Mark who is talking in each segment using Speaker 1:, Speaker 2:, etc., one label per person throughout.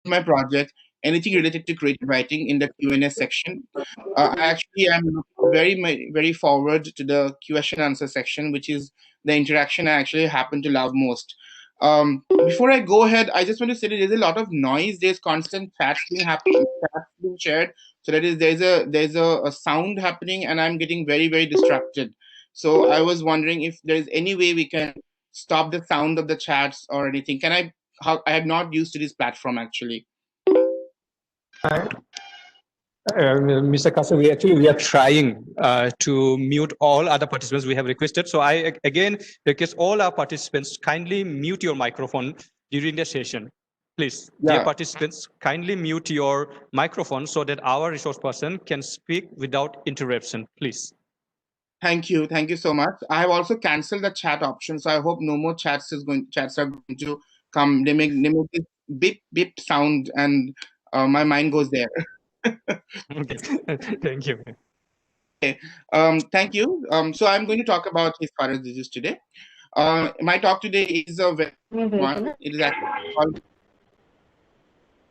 Speaker 1: my project, anything related to creative writing in the Q&A section. I actually am very forward to the question answer section, which is the interaction I actually happen to love most. Before I go ahead, I just want to say that there's a lot of noise. There's constant chats being happening, chats being shared. So that is there's a sound happening, and I'm getting very distracted. So I was wondering if there's any way we can stop the sound of the chats or anything. Can I? How I have not used to this platform actually.
Speaker 2: Mr. Kashyap, we are trying to mute all other participants we have requested. So I again request all our participants kindly mute your microphone during the session. Please, dear participants, kindly mute your microphone so that our resource person can speak without interruption, please.
Speaker 1: Thank you so much. I have also cancelled the chat option, so I hope no more chats are going to come. They make this beep sound, and my mind goes there.
Speaker 2: Okay. Thank you.
Speaker 1: Okay. Thank you. So I'm going to talk about his father's disease today. My talk today is a very one. It is actually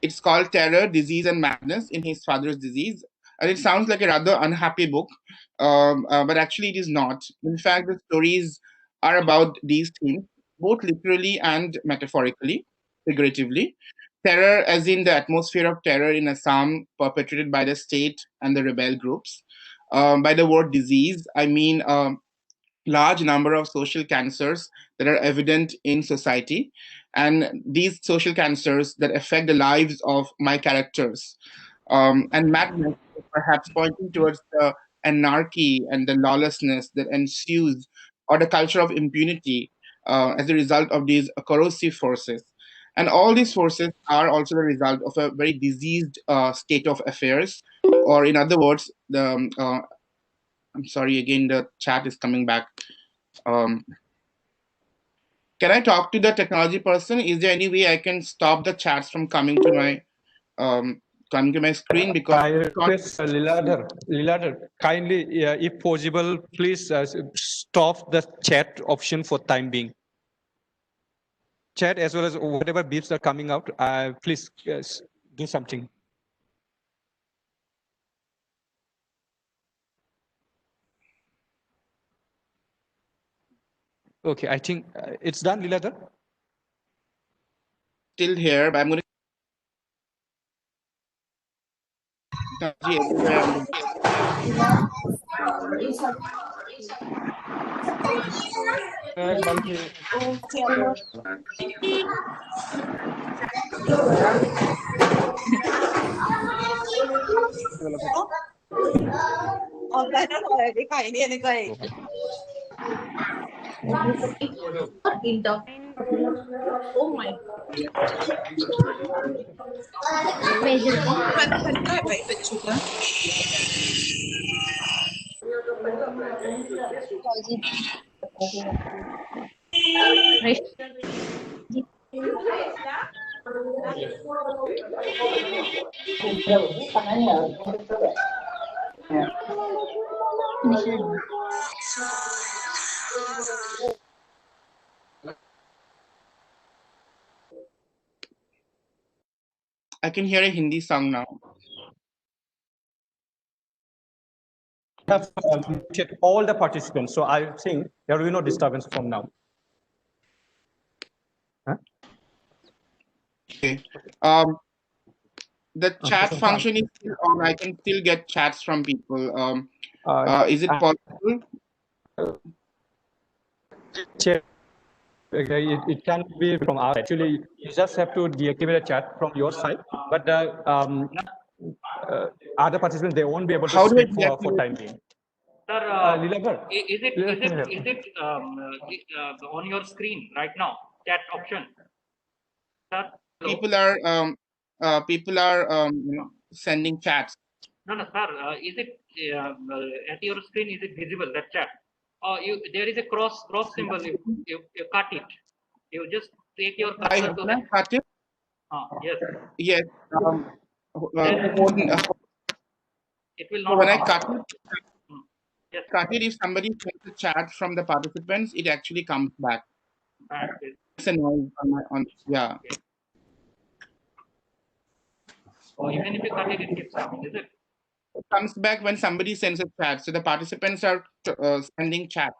Speaker 1: it's called Terror, Disease, and Madness in His Father's Disease. And it sounds like a rather unhappy book, but actually it is not. In fact, the stories are about these themes, both literally and metaphorically, figuratively. Terror, as in the atmosphere of terror in Assam perpetrated by the state and the rebel groups. By the word disease, I mean large number of social cancers that are evident in society, and these social cancers that affect the lives of my characters. And madness is perhaps pointing towards the anarchy and the lawlessness that ensues, or the culture of impunity as a result of these corrosive forces. And all these forces are also the result of a very diseased state of affairs, or in other words, I'm sorry, again, the chat is coming back. Can I talk to the technology person? Is there any way I can stop the chats from coming to my screen? Because
Speaker 2: I request Liladhar, kindly, if possible, please stop the chat option for time being. Chat as well as whatever beeps are coming out, please do something. Okay, I think it's done, Liladhar.
Speaker 1: Still here, but I'm going to.
Speaker 3: Oh my
Speaker 1: I can hear a Hindi song now.
Speaker 2: Have muted all the participants, so I think there will be no disturbance from now. Huh?
Speaker 1: Okay. The chat function is still on. I can still get chats from people. Is it possible?
Speaker 2: It can be from our side. Actually, you just have to deactivate a chat from your side, but other participants, they won't be able to speak for time being.
Speaker 4: Sir, is it on your screen right now? Chat option. Sir,
Speaker 1: people are sending chats.
Speaker 4: No, sir. Is it at your screen? Is it visible, that chat? There is a cross symbol. You cut it. You just take your cursor to the.
Speaker 1: Cut it?
Speaker 4: Yes.
Speaker 1: Yes.
Speaker 4: It will not.
Speaker 1: When I cut it,
Speaker 4: yes.
Speaker 1: if somebody sends a chat from the participants, it actually comes back. It's a noise on yeah.
Speaker 4: Or even if you cut it, it keeps coming, is it?
Speaker 1: It comes back when somebody sends a chat. So the participants are sending chats.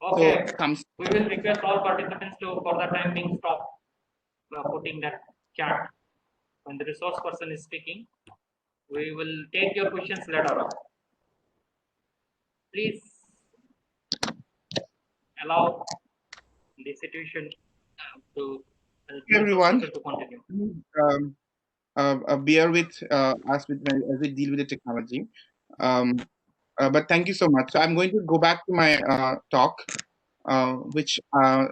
Speaker 1: So
Speaker 4: Okay.
Speaker 1: it comes.
Speaker 4: We will request all participants to, for the time being, stop putting that chat when the resource person is speaking. We will take your questions later on. Please allow the situation to the resource
Speaker 1: Everyone,
Speaker 4: person to continue.
Speaker 1: um, bear with us as we deal with the technology. Um, but thank you so much. So I'm going to go back to my talk, which I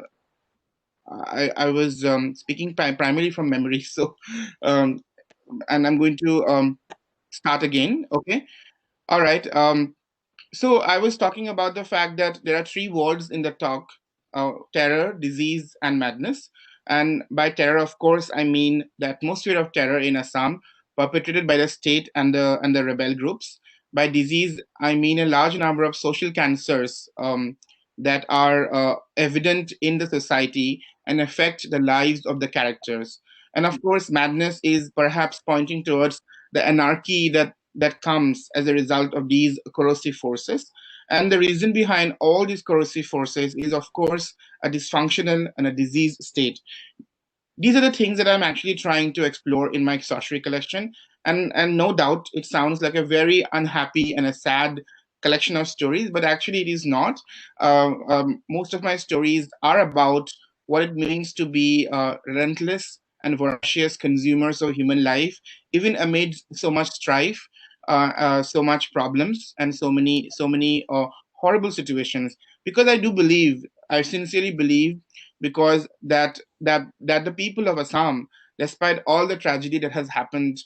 Speaker 1: was speaking primarily from memory. So, um, and I'm going to start again. Okay. All right. So I was talking about the fact that there are three words in the talk: terror, disease, and madness. And by terror, of course, I mean the atmosphere of terror in Assam, perpetrated by the state and the rebel groups. By disease, I mean a large number of social cancers that are evident in the society and affect the lives of the characters. And of course, madness is perhaps pointing towards the anarchy that comes as a result of these corrosive forces. And the reason behind all these corrosive forces is, of course, a dysfunctional and a diseased state. These are the things that I'm actually trying to explore in my sorcery collection. And no doubt it sounds like a very unhappy and a sad collection of stories, but actually it is not. Most of my stories are about what it means to be relentless and voracious consumers of human life, even amid so much strife, so much problems, and so many horrible situations. Because I do believe, I sincerely believe, because that the people of Assam, despite all the tragedy that has happened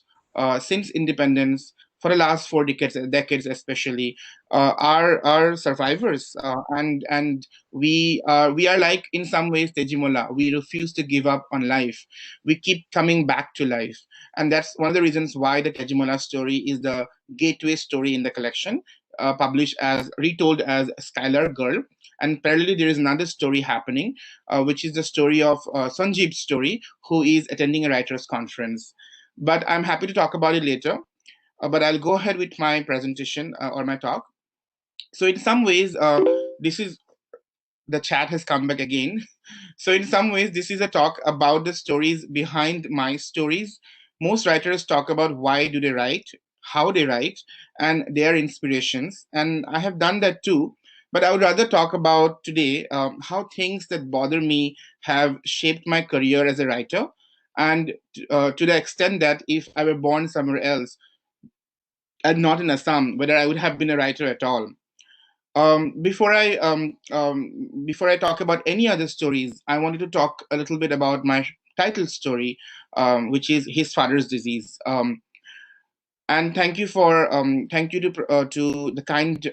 Speaker 1: since independence for the last 4 decades especially, are survivors, and we are like in some ways Tejimola. We refuse to give up on life. We keep coming back to life, and that's one of the reasons why the Tejimola story is the gateway story in the collection, published as retold as Skylar Girl. And parallelly, there is another story happening, which is the story of Sanjeev's story, who is attending a writers' conference. But I'm happy to talk about it later. But I'll go ahead with my presentation or my talk. So in some ways, this is the chat has come back again. So in some ways, this is a talk about the stories behind my stories. Most writers talk about why do they write, how they write, and their inspirations. And I have done that too. But I would rather talk about today how things that bother me have shaped my career as a writer. And to the extent that if I were born somewhere else and not in Assam, whether I would have been a writer at all. Before I talk about any other stories, I wanted to talk a little bit about my title story, which is his father's disease. And thank you to the kind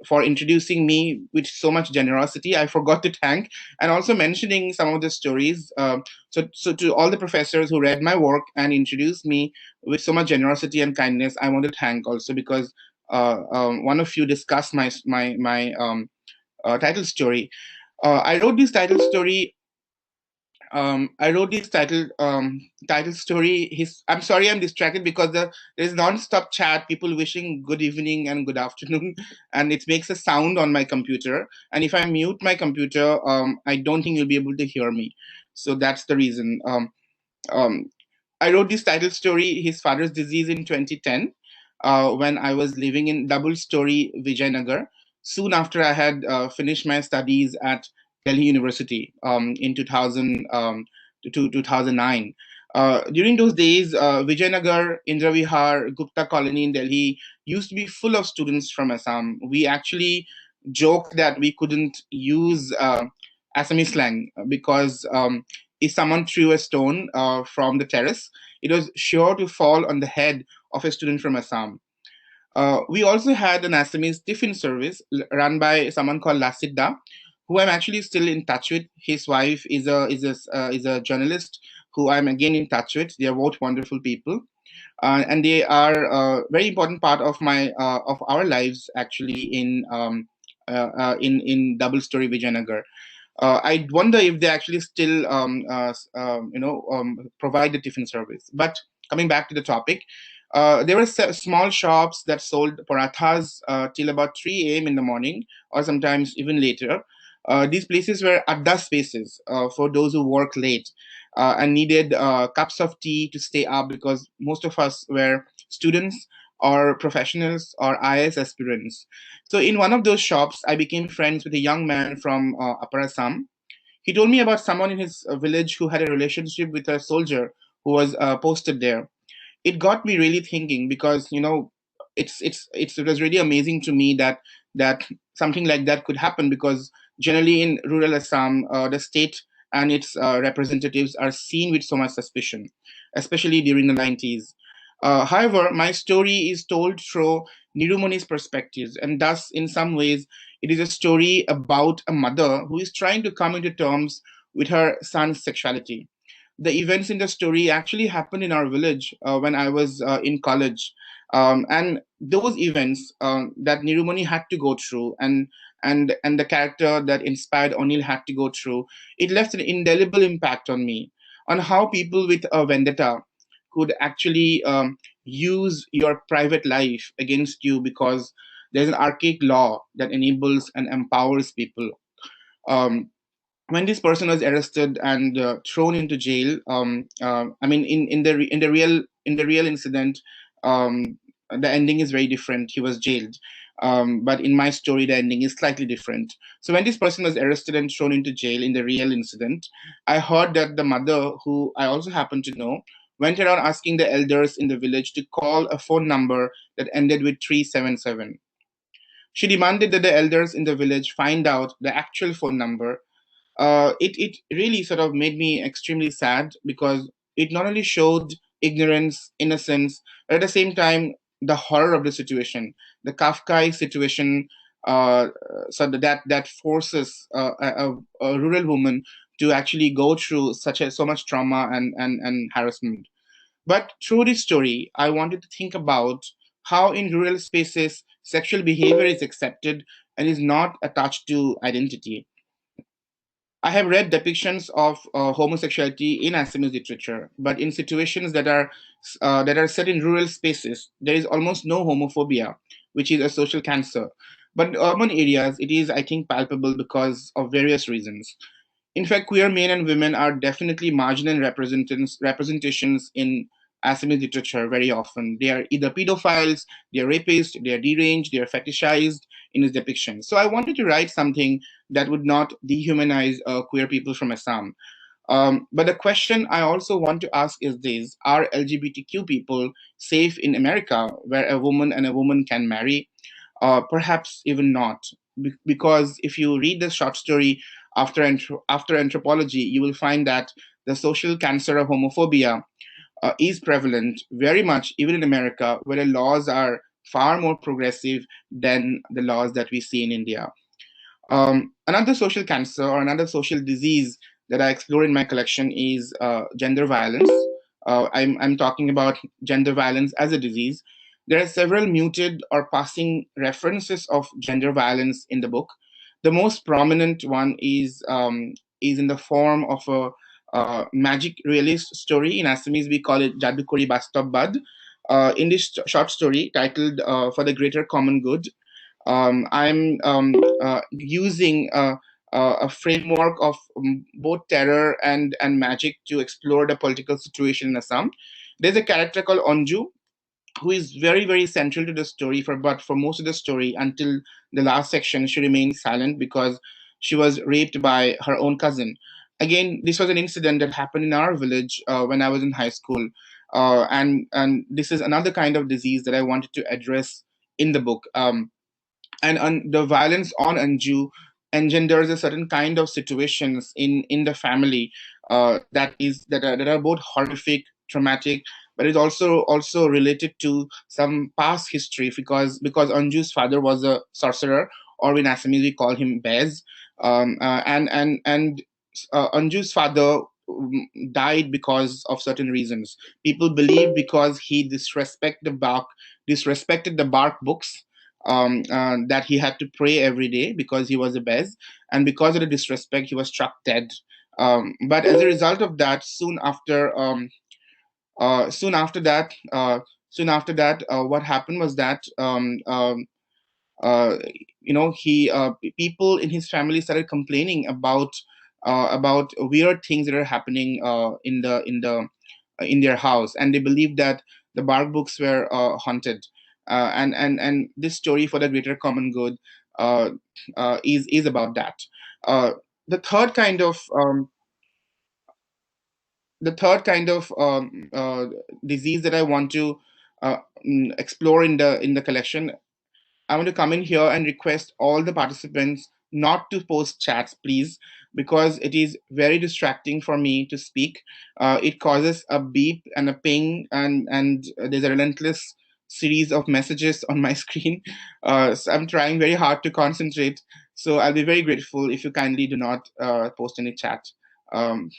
Speaker 1: for introducing me with so much generosity. I forgot to thank, and also mentioning some of the stories. So to all the professors who read my work and introduced me with so much generosity and kindness, I want to thank also, because one of you discussed my title story. I wrote this title story. I wrote this title story. I'm sorry, I'm distracted because there's non-stop chat, people wishing good evening and good afternoon, and it makes a sound on my computer. And if I mute my computer, I don't think you'll be able to hear me. So that's the reason. Um, I wrote this title story, His Father's Disease, in 2010, when I was living in double story Vijayanagar, soon after I had finished my studies at Delhi University in 2009. During those days, Vijayanagar, Indravihar, Gupta Colony in Delhi used to be full of students from Assam. We actually joked that we couldn't use Assamese slang because if someone threw a stone from the terrace, it was sure to fall on the head of a student from Assam. We also had an Assamese tiffin service run by someone called Lasidda, who I'm actually still in touch with. His wife is a journalist who I'm again in touch with. They are both wonderful people, and they are a very important part of our lives actually in double story Vijayanagar. I wonder if they actually still provide the tiffin service. But coming back to the topic, there were small shops that sold parathas till about 3 a.m. in the morning, or sometimes even later. These places were adda spaces for those who work late and needed cups of tea to stay up, because most of us were students or professionals or IS aspirants. So in one of those shops, I became friends with a young man from Upper Assam. He told me about someone in his village who had a relationship with a soldier who was posted there. It got me really thinking, because it was really amazing to me that something like that could happen, because generally in rural Assam, the state and its representatives are seen with so much suspicion, especially during the 90s. However, my story is told through Nirumani's perspectives, and thus, in some ways, it is a story about a mother who is trying to come into terms with her son's sexuality. The events in the story actually happened in our village when I was in college. And those events that Nirumani had to go through, and the character that inspired O'Neill had to go through, it left an indelible impact on me, on how people with a vendetta could actually use your private life against you, because there's an archaic law that enables and empowers people. Um, when this person was arrested and thrown into jail, I mean, in the real incident, the ending is very different. He was jailed, but in my story, the ending is slightly different. So when this person was arrested and thrown into jail in the real incident, I heard that the mother, who I also happen to know, went around asking the elders in the village to call a phone number that ended with 377. She demanded that the elders in the village find out the actual phone number. It really sort of made me extremely sad, because it not only showed ignorance, innocence, but at the same time the horror of the situation, the Kafkaesque situation. So that forces a rural woman to actually go through so much trauma and harassment. But through this story, I wanted to think about how in rural spaces sexual behavior is accepted and is not attached to identity. I have read depictions of homosexuality in Assamese literature, but in situations that are set in rural spaces, there is almost no homophobia, which is a social cancer. But in urban areas, it is, I think, palpable because of various reasons. In fact, queer men and women are definitely marginal representations in Assamese literature very often. They are either pedophiles, they are rapists, they are deranged, they are fetishized in his depictions. So I wanted to write something that would not dehumanize queer people from Assam. But the question I also want to ask is this: are LGBTQ people safe in America, where a woman and a woman can marry? Perhaps even not. Because if you read the short story after anthropology, you will find that the social cancer of homophobia is prevalent very much, even in America, where the laws are far more progressive than the laws that we see in India. Another social cancer or another social disease that I explore in my collection is gender violence. I'm talking about gender violence as a disease. There are several muted or passing references of gender violence in the book. The most prominent one is in the form of a magic realist story. In Assamese, we call it Jadukori Bastav Bad. In this short story titled For the Greater Common Good, I'm using a framework of both terror and magic to explore the political situation in Assam. There's a character called Anju, who is very, very central to the story, but for most of the story, until the last section, she remained silent because she was raped by her own cousin. Again, this was an incident that happened in our village when I was in high school. And this is another kind of disease that I wanted to address in the book. And the violence on Anju engenders a certain kind of situations in the family that are both horrific, traumatic, but it's also related to some past history, because Anju's father was a sorcerer, or in Assamese we call him Bez, and Anju's father died because of certain reasons. People believe because he disrespected the bark books, that he had to pray every day because he was a bez, and because of the disrespect, he was struck dead. But as a result of that, soon after that, what happened was that uh, people in his family started complaining about weird things that are happening in their house, and they believed that the bark books were haunted. And this story, for the greater common good, uh, is about that. Uh, the third kind of disease that I want to explore in the collection. I want to come in here and request all the participants not to post chats, please, because it is very distracting for me to speak. It causes a beep and a ping, and there's a relentless series of messages on my screen. So I'm trying very hard to concentrate. So I'll be very grateful if you kindly do not post any chat. Um,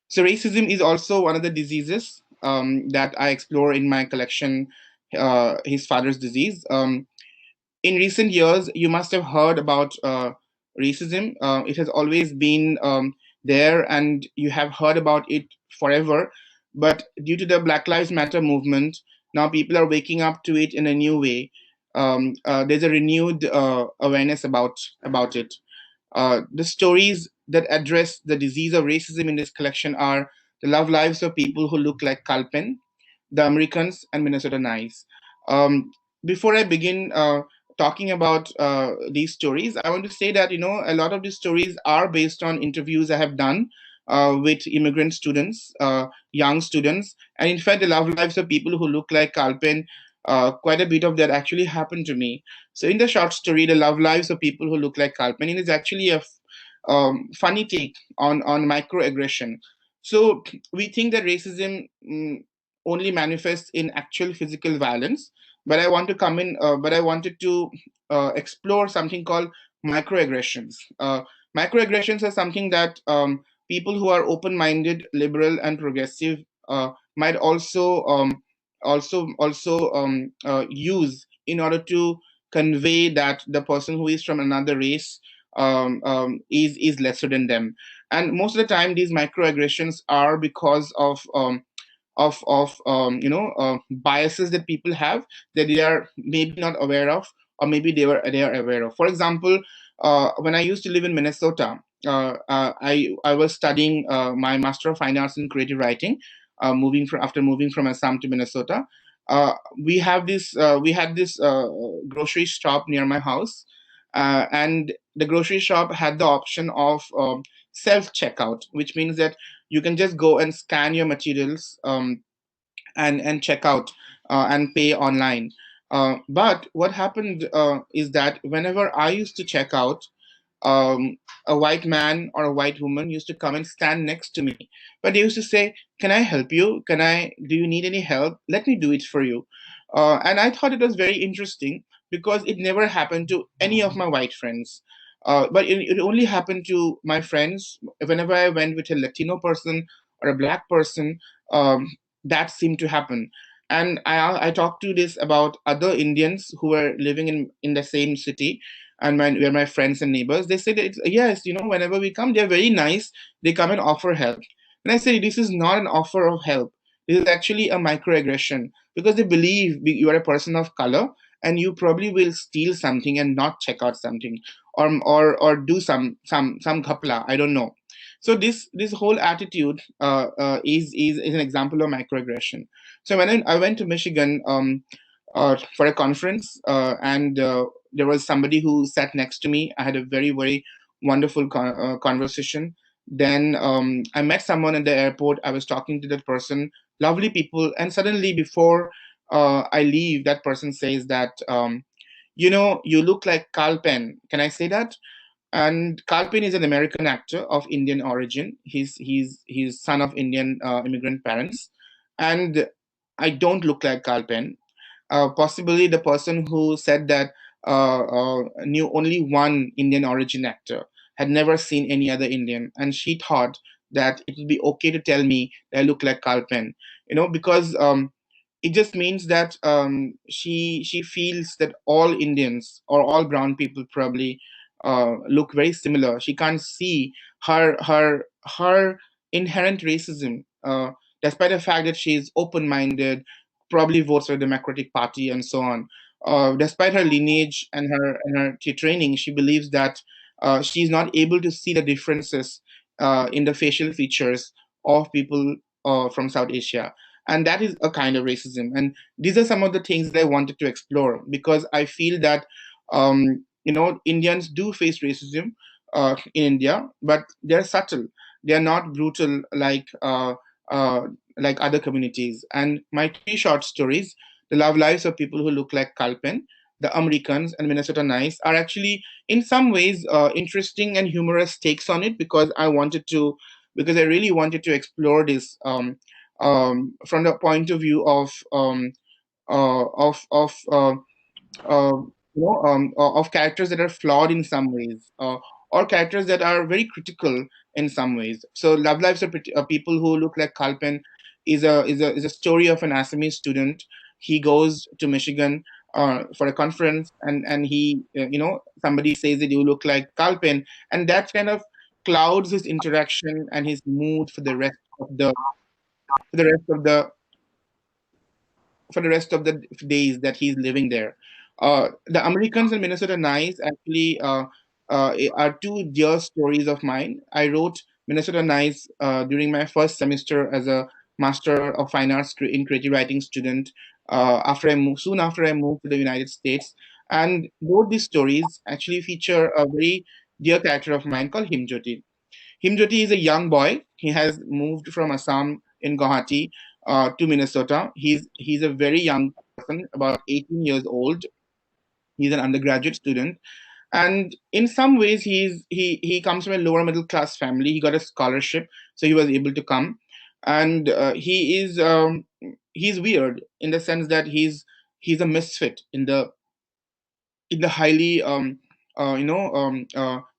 Speaker 1: so racism is also one of the diseases that I explore in my collection, His Father's Disease. In recent years, you must have heard about racism. It has always been there, and you have heard about it forever. But due to the Black Lives Matter movement, now people are waking up to it in a new way. There's a renewed awareness about it. The stories that address the disease of racism in this collection are the love lives of people who look like Kalpen, the Americans, and Minnesota Nice. Um, Before I begin talking about these stories, I want to say that a lot of these stories are based on interviews I have done with immigrant students, young students, and in fact, the love lives of people who look like Kalpen. Quite a bit of that actually happened to me. So, in the short story, the love lives of people who look like Kalpen, it is actually a funny take on microaggression. So, we think that racism only manifests in actual physical violence, but I wanted to explore something called microaggressions. Microaggressions are something that people who are open-minded, liberal, and progressive might also use in order to convey that the person who is from another race is lesser than them. And most of the time, these microaggressions are because of biases that people have that they are maybe not aware of, or maybe they are aware of. For example, when I used to live in Minnesota, I was studying my Master of Fine Arts in Creative Writing. After moving from Assam to Minnesota, we had this grocery shop near my house, and the grocery shop had the option of self checkout, which means that you can just go and scan your materials and check out and pay online. But what happened is that whenever I used to check out, um, a white man or a white woman used to come and stand next to me. But they used to say, "Can I help you? Do you need any help? Let me do it for you." And I thought it was very interesting because it never happened to any of my white friends. But it only happened to my friends whenever I went with a Latino person or a black person. Um, that seemed to happen. And I talked to this about other Indians who were living in the same city, and we're my friends and neighbors. They say that yes, whenever we come, they're very nice. They come and offer help. And I say, this is not an offer of help. This is actually a microaggression, because they believe you are a person of color, and you probably will steal something and not check out something, or do some ghapla. I don't know. So this whole attitude is an example of microaggression. So when I went to Michigan for a conference, and there was somebody who sat next to me. I had a very, very wonderful conversation. Then I met someone at the airport. I was talking to that person, lovely people, and suddenly, before I leave, that person says that, you look like Carl Penn. Can I say that? And Carl Penn is an American actor of Indian origin. He's son of Indian immigrant parents, and I don't look like Carl Penn. Possibly the person who said that knew only one Indian origin actor, had never seen any other Indian, and she thought that it would be okay to tell me that I look like Carl Penn, because it just means that she feels that all Indians or all brown people probably look very similar. She can't see her inherent racism, despite the fact that she is open-minded, probably votes for the Democratic Party and so on. Despite her lineage and her training, she believes that she is not able to see the differences in the facial features of people from South Asia, and that is a kind of racism. And these are some of the things that I wanted to explore, because I feel that Indians do face racism in India, but they're subtle. They're not brutal uh, like other communities. And my three short stories, The Love Lives of People Who Look Like Kalpen, The Americans, and Minnesota Nice, are actually in some ways interesting and humorous takes on it, because I really wanted to explore this from the point of view of of uh, of characters that are flawed in some ways, or characters that are very critical in some ways. So, Love Lives of People Who Look Like Kalpen is a story of an Assamese student. He goes to Michigan for a conference, and he somebody says that you look like Kalpen, and that kind of clouds his interaction and his mood for the rest of the for the rest of the for the rest of the days that he's living there. The Americans and Minnesota Nice actually are two dear stories of mine. I wrote Minnesota Nice during my first semester as a Master of Fine Arts in Creative Writing student. Soon after I moved to the United States, and both these stories actually feature a very dear character of mine called Himjoti. Himjoti is a young boy. He has moved from Assam in Guwahati to Minnesota. He's a very young person, about 18 years old. He's an undergraduate student, and in some ways he comes from a lower middle class family. He got a scholarship, so he was able to come, and he's weird in the sense that he's a misfit in the highly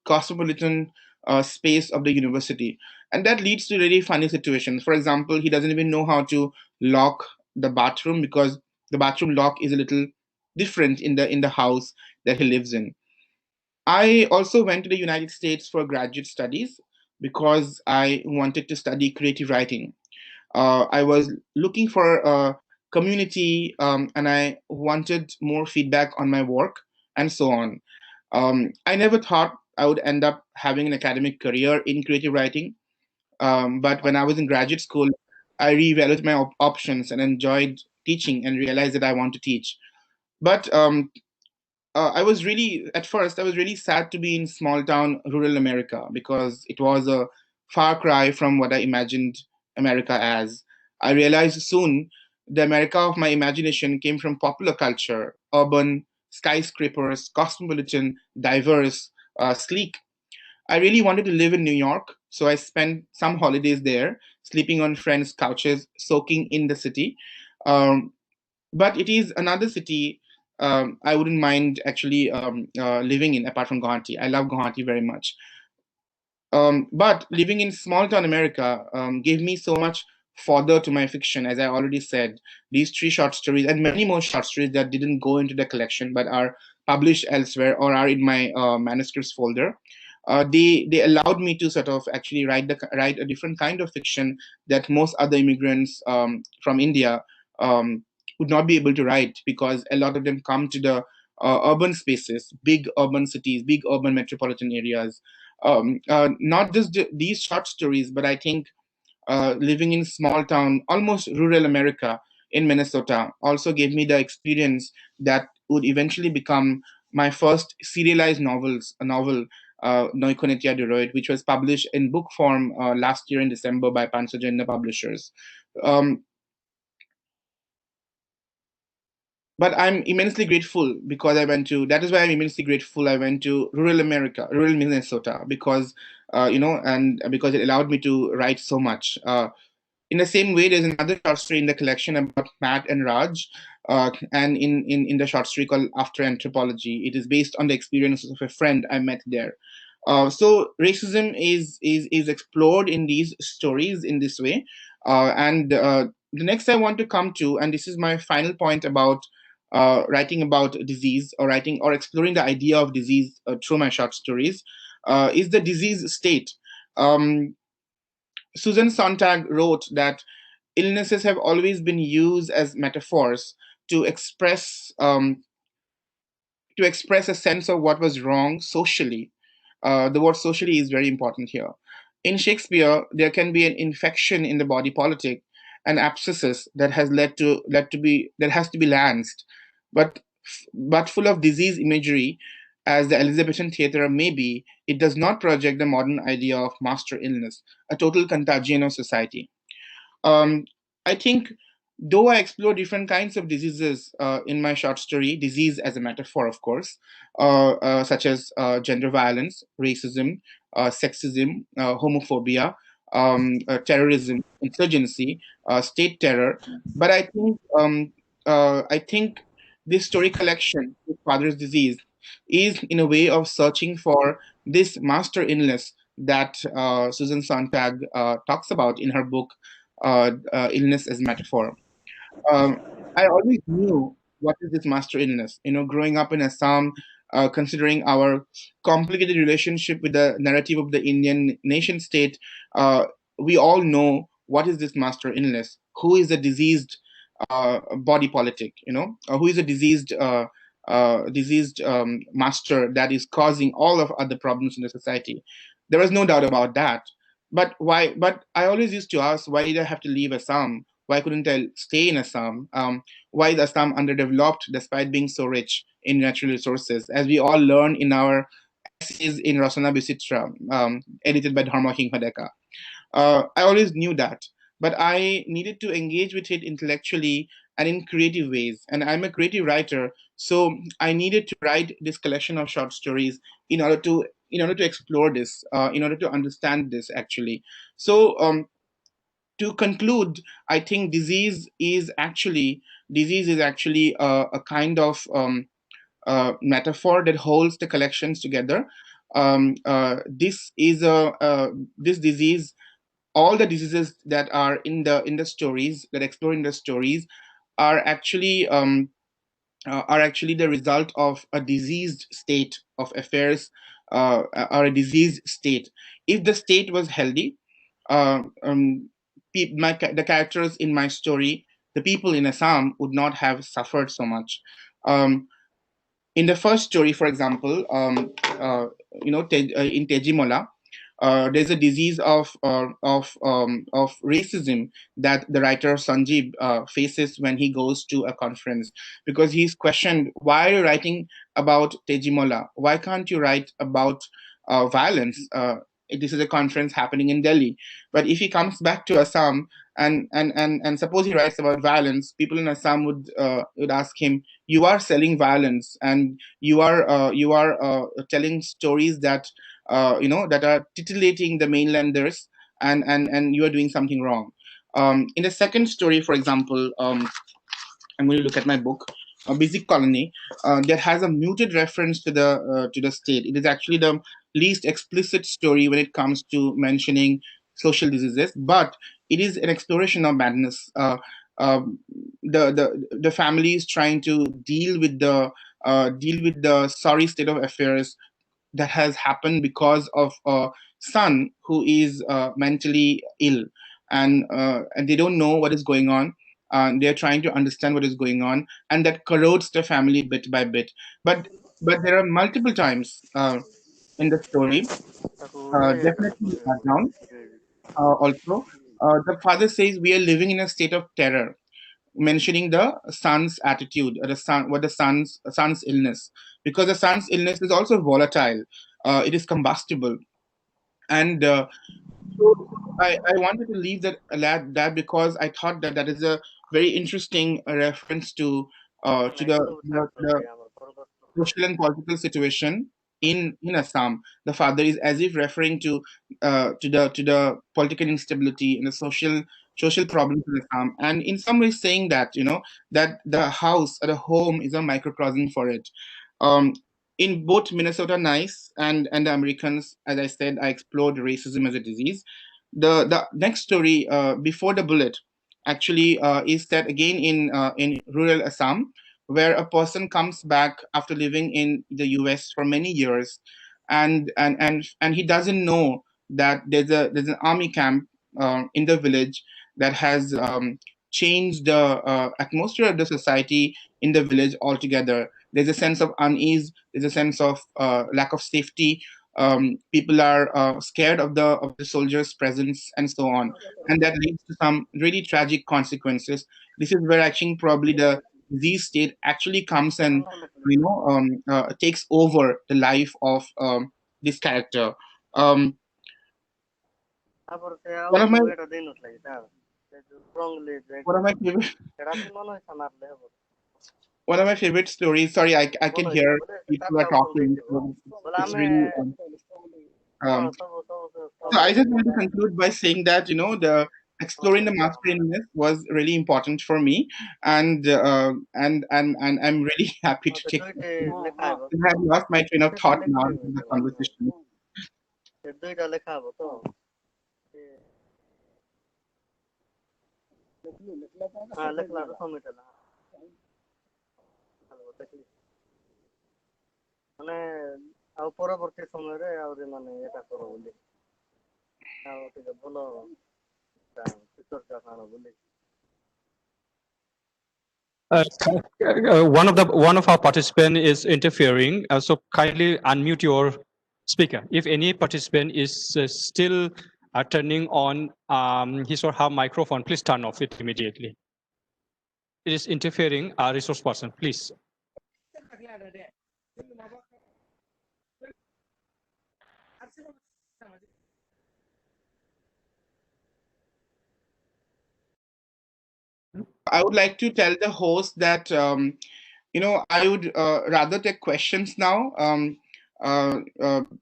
Speaker 1: cosmopolitan space of the university, and that leads to really funny situations. For example, he doesn't even know how to lock the bathroom, because the bathroom lock is a little different in the house that he lives in. I also went to the United States for graduate studies because I wanted to study creative writing. I was looking for a community, and I wanted more feedback on my work and so on. I never thought I would end up having an academic career in creative writing, but when I was in graduate school, I reevaluated my options and enjoyed teaching and realized that I want to teach. But at first, I was really sad to be in small town rural America, because it was a far cry from what I imagined America as. I realized soon the America of my imagination came from popular culture, urban, skyscrapers, cosmopolitan, diverse, sleek. I really wanted to live in New York, so I spent some holidays there, sleeping on friends' couches, soaking in the city. Um, but it is another city I wouldn't mind actually living in, apart from Guwahati. I love Guwahati very much. But living in small town America gave me so much fodder to my fiction. As I already said, these three short stories and many more short stories that didn't go into the collection but are published elsewhere or are in my manuscripts folder. They allowed me to sort of actually write a different kind of fiction that most other immigrants from India would not be able to write, because a lot of them come to the urban spaces, big urban cities, big urban metropolitan areas. Not just these short stories, but I think living in small town, almost rural America in Minnesota, also gave me the experience that would eventually become my first serialized a novel, Noikonetia Deroit, which was published in book form last year in December by Pansajanya Publishers. Um, but I'm immensely grateful because that is why I'm immensely grateful I went to rural America, rural Minnesota, because and because it allowed me to write so much. In the same way, there's another short story in the collection about Matt and Raj, and in the short story called After Anthropology, it is based on the experiences of a friend I met there. So racism is explored in these stories in this way, and the next I want to come to, and this is my final point about writing about disease, or writing or exploring the idea of disease through my short stories, is the disease state. Um, Susan Sontag wrote that illnesses have always been used as metaphors to express a sense of what was wrong socially. The word socially is very important here. In Shakespeare, there can be an infection in the body politic, an abscessus that has to be lanced, but full of disease imagery, as the Elizabethan theatre may be, it does not project the modern idea of master illness, a total contagion of society. um, I think, though I explore different kinds of diseases in my short story, disease as a metaphor, of course, such as gender violence, racism, sexism, homophobia, terrorism, insurgency, state terror. But I think this story collection, with Father's Disease, is in a way of searching for this master illness that Susan Sontag talks about in her book illness as metaphor. Um, I always knew what is this master illness. Growing up in Assam, considering our complicated relationship with the narrative of the Indian nation state, we all know what is this master illness. Who is the diseased body politic? Who is a diseased master that is causing all of other problems in the society. There was no doubt about that. But why? But I always used to ask, why did I have to leave Assam? Why couldn't I stay in Assam? Why is Assam underdeveloped despite being so rich in natural resources? As we all learn in our essays in Rasana Bisitra, edited by Dharma Hinghadeka. I always knew that, but I needed to engage with it intellectually and in creative ways. And I'm a creative writer, so I needed to write this collection of short stories in order to explore this, in order to understand this actually. So to conclude, I think disease is actually a kind of metaphor that holds the collections together. This disease, all the diseases that are in the stories that explore in the stories, are actually the result of a diseased state of affairs, or a diseased state. If the state was healthy, uh, um, the characters in my story, the people in Assam, would not have suffered so much. Um, in the first story, for example, in Tejimola, there's a disease of racism that the writer Sanjeev faces when he goes to a conference, because he's questioned, why are you writing about Tejimola? Why can't you write about violence? This is a conference happening in Delhi. But if he comes back to Assam and suppose he writes about violence, people in Assam would ask him, you are selling violence, and you are telling stories that that are titillating the mainlanders, and you are doing something wrong. In the second story, for example, I'm going to look at my book, Busy Colony, that has a muted reference to the state. It is actually the least explicit story when it comes to mentioning social diseases, but it is an exploration of madness. The family is trying to deal with the sorry state of affairs that has happened because of a son who is mentally ill, and they don't know what is going on. They're trying to understand what is going on, and that corrodes the family bit by bit. But there are multiple times in the story, definitely in the background, also. The father says we are living in a state of terror, mentioning the son's attitude, or the son's illness, because the son's illness is also volatile. It is combustible, and I wanted to leave that because I thought that that is a very interesting reference to the social and political situation in Assam. The father is as if referring to the political instability and the social problems in Assam, and in some ways saying that that the house or the home is a microcosm for it. Um, in both Minnesota Nice and the Americans, as I said, I explored racism as a disease. The next story, Before the Bullet, actually is set again in rural Assam, where a person comes back after living in the US for many years, and he doesn't know that there's an army camp in the village that has changed the atmosphere of the society in the village altogether. There's a sense of unease. There's a sense of lack of safety. People are scared of the soldiers' presence and so on, and that leads to some really tragic consequences. This is where actually probably the disease state actually comes and takes over the life of this character. One of my one of my favorite one of my favorite stories. Sorry, I can hear people are talking. So it's really um, so I just want to conclude by saying that the exploring the masculineness was really important for me, and I'm really happy to take. I have lost my train of thought now in the conversation.
Speaker 2: One of our participant is interfering, so kindly unmute your speaker. If any participant is still turning on his or her microphone, please turn off it immediately. It is interfering. Our resource person, please.
Speaker 1: I would like to tell the host that I would rather take questions now, and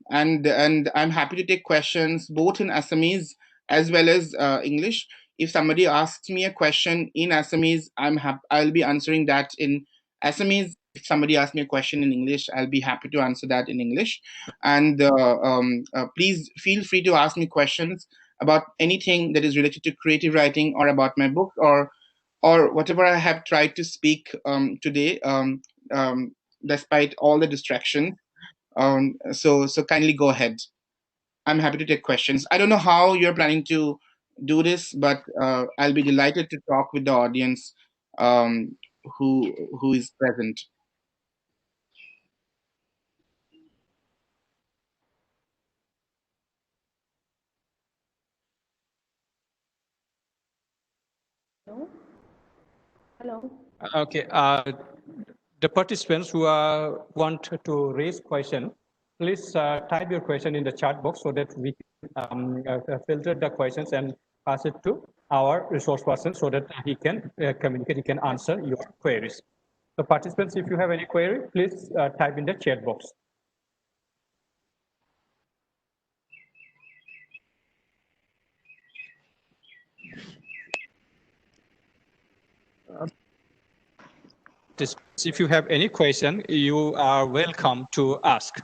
Speaker 1: I'm happy to take questions both in Assamese as well as English. If somebody asks me a question in Assamese, I'll be answering that in Assamese. If somebody asks me a question in English, I'll be happy to answer that in English. And please feel free to ask me questions about anything that is related to creative writing or about my book or whatever I have tried to speak today, despite all the distractions. So kindly go ahead. I'm happy to take questions. I don't know how you're planning to do this, but I'll be delighted to talk with the audience who is present.
Speaker 3: Hello.
Speaker 2: Okay. The participants who want to raise question, please type your question in the chat box so that we can filter the questions and pass it to our resource person so that he can communicate, he can answer your queries. So participants, if you have any query, please type in the chat box. If you have any question, you are welcome to ask.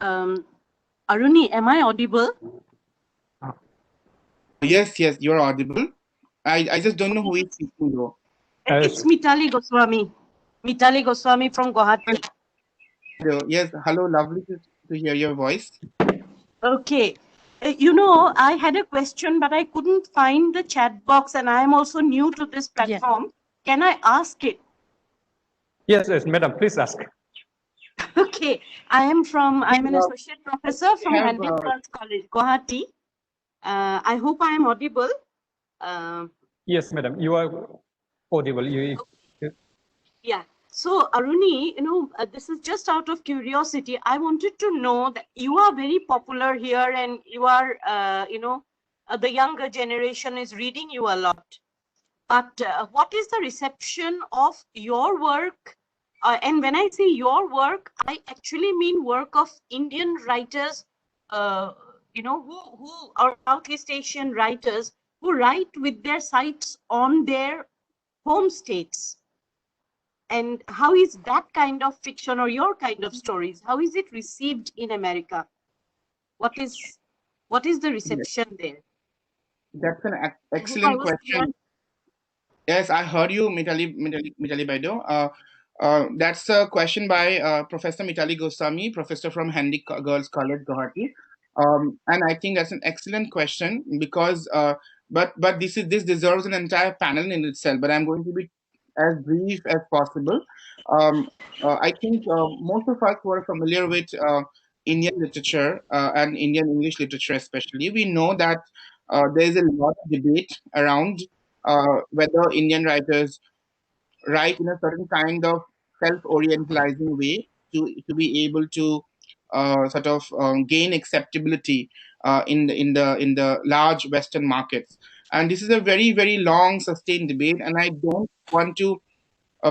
Speaker 5: Aruni, am I audible?
Speaker 1: Yes, you're audible. I just don't know who is speaking though.
Speaker 5: It's Mitali Goswami. Mitali Goswami from Guwahati.
Speaker 1: Yes, hello, lovely to hear your voice.
Speaker 5: Okay. I had a question, but I couldn't find the chat box, and I am also new to this platform. Can I ask it?
Speaker 2: Yes, madam, please ask.
Speaker 5: Okay. I'm an associate professor from Handicrafts College, Guwahati. I hope I am audible.
Speaker 2: Yes, madam, you are audible.
Speaker 5: Yeah. So, Aruni, this is just out of curiosity. I wanted to know that you are very popular here and you are, the younger generation is reading you a lot. But what is the reception of your work? And when I say your work, I actually mean work of Indian writers, who are Southeast Asian writers who write with their sights on their home states. And how is that kind of fiction or your kind of stories, how is it received in America? What is the reception there?
Speaker 1: That's an
Speaker 5: I hope I
Speaker 1: excellent
Speaker 5: was clear.
Speaker 1: question. Yes, I heard you, Mitali Baido. That's a question by Professor Mitali Goswami, professor from Handy Girls College, Guwahati. And I think that's an excellent question because, but this deserves an entire panel in itself. But I'm going to be as brief as possible. Um, I think most of us who are familiar with Indian literature and Indian English literature, especially, we know that there is a lot of debate around whether Indian writers write in a certain kind of self-orientalizing way to be able to sort of gain acceptability in the large Western markets. And this is a very very long sustained debate, and I don't want to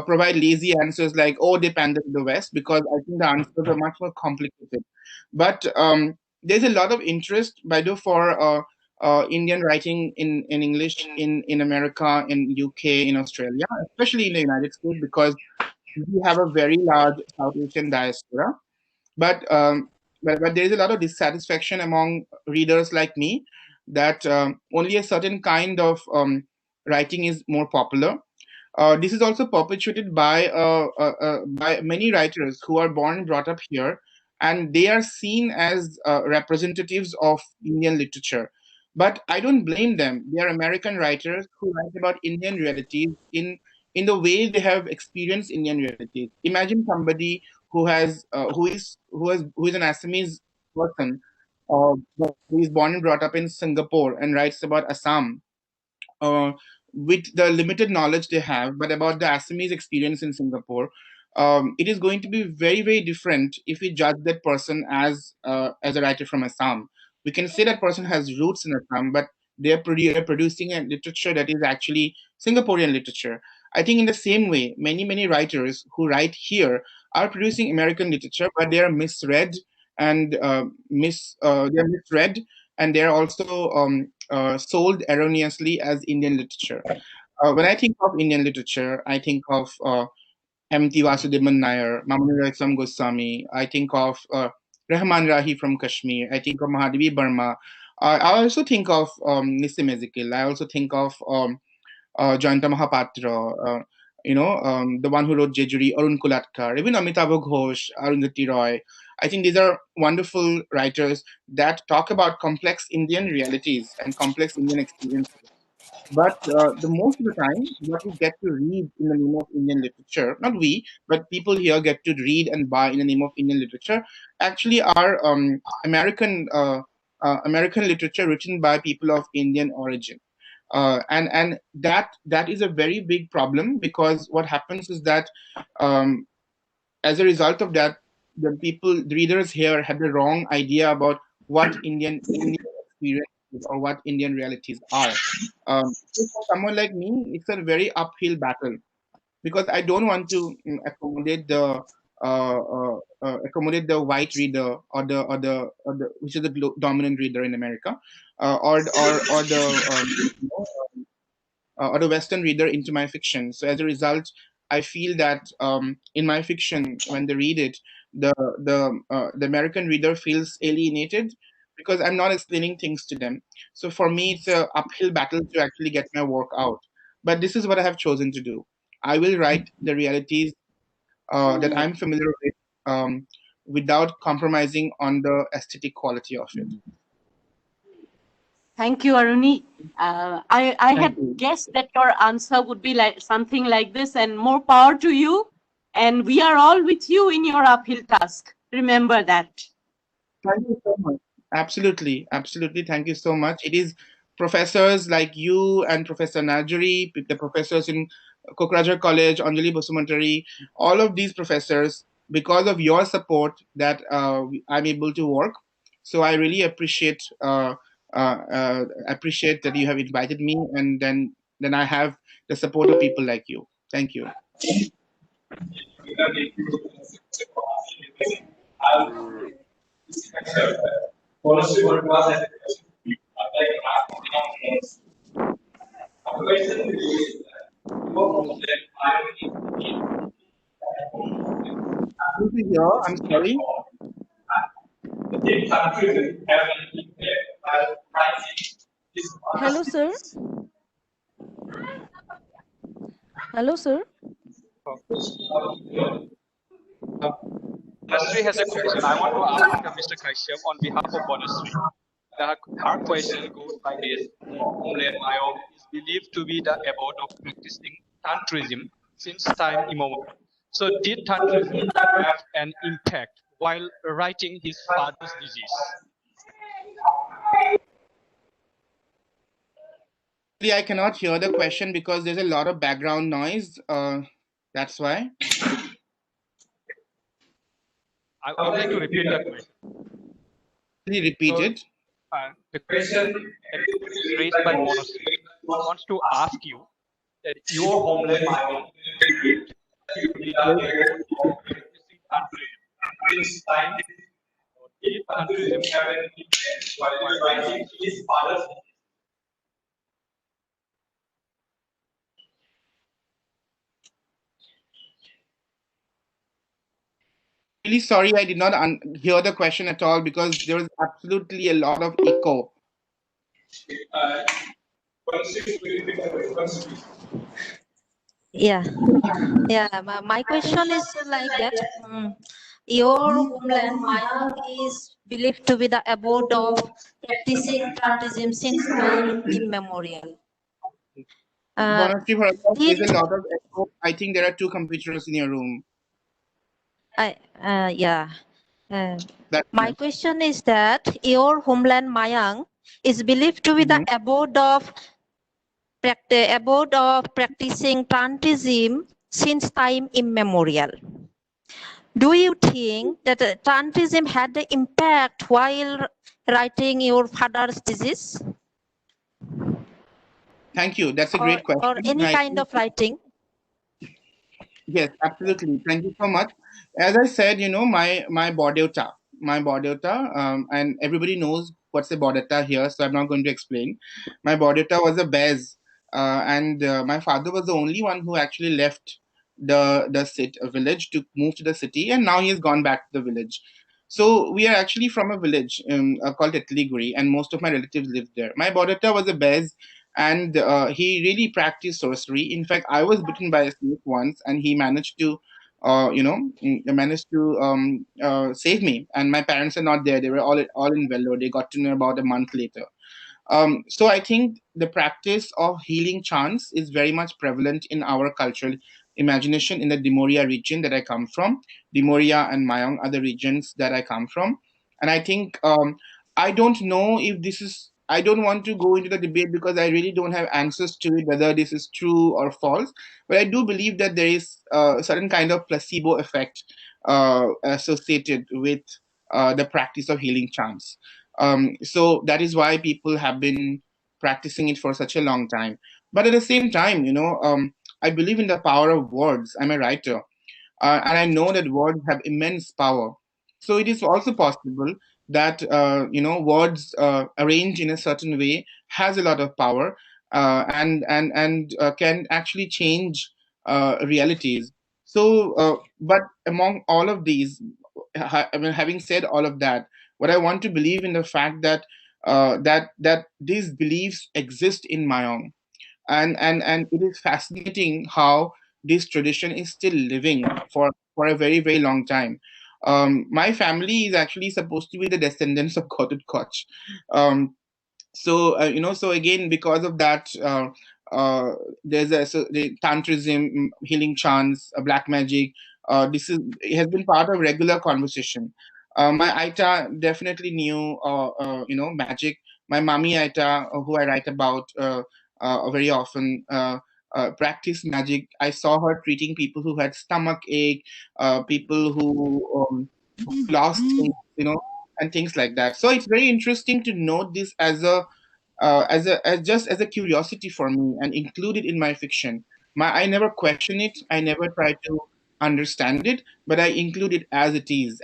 Speaker 1: provide lazy answers like, oh, they pander to the West, because I think the answers are much more complicated. But there's a lot of interest, by the for Indian writing in English in America, in UK, in Australia, especially in the United States, because we have a very large South Asian diaspora. But but there is a lot of dissatisfaction among readers like me that only a certain kind of writing is more popular. This is also perpetuated by many writers who are born and brought up here, and they are seen as representatives of Indian literature. But I don't blame them. They are American writers who write about Indian realities in the way they have experienced Indian realities. Imagine somebody who is an Assamese person, who is born and brought up in Singapore and writes about Assam, uh, with the limited knowledge they have, but about the Assamese experience in Singapore, it is going to be very, very different if we judge that person as a writer from Assam. We can say that person has roots in Assam, but they're producing a literature that is actually Singaporean literature. I think in the same way, many, many writers who write here are producing American literature, but they are misread and they are misread, and they're also sold erroneously as Indian literature. When I think of Indian literature, I think of M.T. Vasudevan Nair, Mamunir Islam Goswami. I think of Rahman Rahi from Kashmir. I think of Mahadevi Burma. I also think of Nissim Ezekiel. I also think of Jayanta Mahapatra, the one who wrote Jejuri, Arun Kulatkar, even Amitabh Ghosh, Arundhati Roy. I think these are wonderful writers that talk about complex Indian realities and complex Indian experiences. But the most of the time, what we get to read in the name of Indian literature, not we, but people here get to read and buy in the name of Indian literature, actually are American literature written by people of Indian origin. And that is a very big problem, because what happens is that um, as a result of that, the readers here have the wrong idea about what Indian experience is or what Indian realities are. So for someone like me, it's a very uphill battle, because I don't want to accommodate the white reader, or the which is the dominant reader in America, or the or the Western reader into my fiction. So as a result, I feel that in my fiction, when they read it, the American reader feels alienated, because I'm not explaining things to them. So for me, it's a uphill battle to actually get my work out. But this is what I have chosen to do. I will write the realities that I'm familiar with, without compromising on the aesthetic quality of it.
Speaker 5: Thank you, Aruni. I had
Speaker 1: you.
Speaker 5: guessed that your answer would be like something like this, and more power to you. And we are all with you in your uphill task. Remember that.
Speaker 1: Thank you so much. Absolutely, absolutely. Thank you so much. It is professors like you and Professor Najari, the professors in Kokrajhar College, Anjali Basumantari, all of these professors, because of your support, that I'm able to work. So I really appreciate that you have invited me, and then I have the support of people like you. Thank you. Here, I'm sorry.
Speaker 3: Hello, sir. Hello, sir.
Speaker 2: Bonusri has a question. I want to ask Mr. Kashyap on behalf of Bonusri. Her question goes like this. Homeland Mayong is believed to be the abode of practicing tantrism since time immemorial. So did tantrism have an impact while writing his father's disease?
Speaker 1: I cannot hear the question because there's a lot of background noise. That's why.
Speaker 2: I would like to repeat that question.
Speaker 1: Can you repeat it?
Speaker 2: The question is raised by Bonusri. Wants to ask you that your homeland Mayong to be the abode of practicing tantrism since time. Did tantrism have an impact while writing his father's disease?
Speaker 1: Really sorry, I did not hear the question at all because there was absolutely a lot of echo.
Speaker 6: Yeah, my question is like that. Your homeland, Mayang, is believed to be the abode of practicing tantrism since time immemorial.
Speaker 1: There's a lot of echo. I think there are two computers in your room.
Speaker 6: My question is that your homeland, Mayang, is believed to be the abode of practicing tantrism since time immemorial. Do you think that tantrism had the impact while writing your father's disease?
Speaker 1: Thank you. That's a great question.
Speaker 6: Or any kind of writing?
Speaker 1: Yes, absolutely. Thank you so much. As I said, my bodhota, and everybody knows what's a bodhota here, so I'm not going to explain. My bodhota was a bez, and my father was the only one who actually left the village to move to the city, and now he has gone back to the village. So we are actually from a village called Etliguri, and most of my relatives lived there. My bodhota was a bez, and he really practiced sorcery. In fact, I was bitten by a snake once, and he managed to save me. And my parents are not there; they were all in Vellore. They got to know about a month later. So I think the practice of healing chants is very much prevalent in our cultural imagination in the Dimoria region that I come from. Dimoria and Mayong are the regions that I come from. And I think I don't know if this is, I don't want to go into the debate because I really don't have answers to it, whether this is true or false. But I do believe that there is a certain kind of placebo effect associated with the practice of healing chants. So that is why people have been practicing it for such a long time. But at the same time, I believe in the power of words. I'm a writer, and I know that words have immense power. So it is also possible that words arranged in a certain way has a lot of power, and can actually change realities. So, but among all of these, having said all of that, what I want to believe in the fact that that these beliefs exist in Mayong, and it is fascinating how this tradition is still living for a very, very long time. My family is actually supposed to be the descendants of Kotut Koch. So again, because of that, there's the tantrism, healing chants, black magic. It has been part of regular conversation. My Aita definitely knew magic. My mommy Aita, who I write about very often, practiced magic. I saw her treating people who had stomach ache, people who lost things, and things like that. So it's very interesting to note this as just as a curiosity for me and include it in my fiction. I never question it. I never try to understand it, but I include it as it is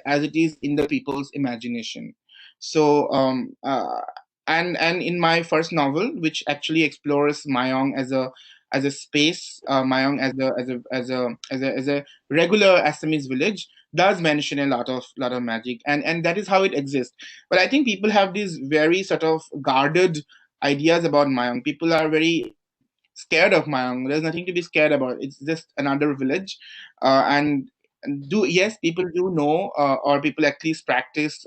Speaker 1: in the people's imagination. So and in my first novel, which actually explores Mayong as as a space, Mayang as a regular Assamese village does mention a lot of magic, and that is how it exists. But I think people have these very sort of guarded ideas about Mayang. People are very scared of Mayang. There's nothing to be scared about. It's just another village, and do yes, people do know, or people at least practice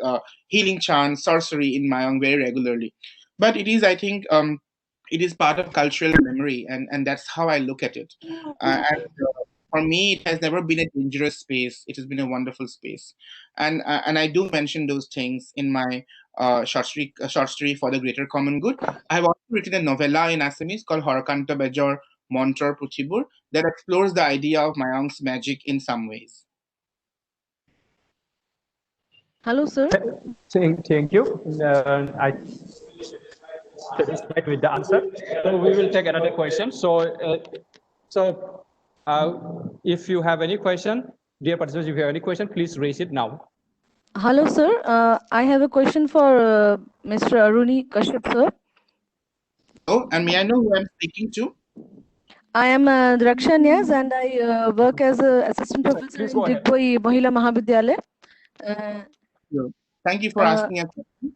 Speaker 1: healing chants, sorcery in Mayang very regularly. But it is, I think, it is part of cultural memory, and that's how I look at it. And for me, it has never been a dangerous space. It has been a wonderful space, and I do mention those things in my short story for the greater common good. I have also written a novella in Assamese called Horakanta Bejor Montor Puthibur that explores the idea of Mayang's magic in some ways.
Speaker 3: Hello, sir.
Speaker 2: Thank you. I satisfied with the answer. So we will take another question. If you have any question, dear participants, if you have any question, please raise it now.
Speaker 3: Hello, sir. I have a question for Mr. Aruni Kashyap, sir.
Speaker 1: Oh, and may I know who I'm speaking to?
Speaker 3: I am Draksha Nyas, and I work as an assistant professor
Speaker 2: Please
Speaker 3: in
Speaker 2: go ahead.
Speaker 3: Digboi Mahila Mahavidyalaya.
Speaker 1: Thank you for asking a question.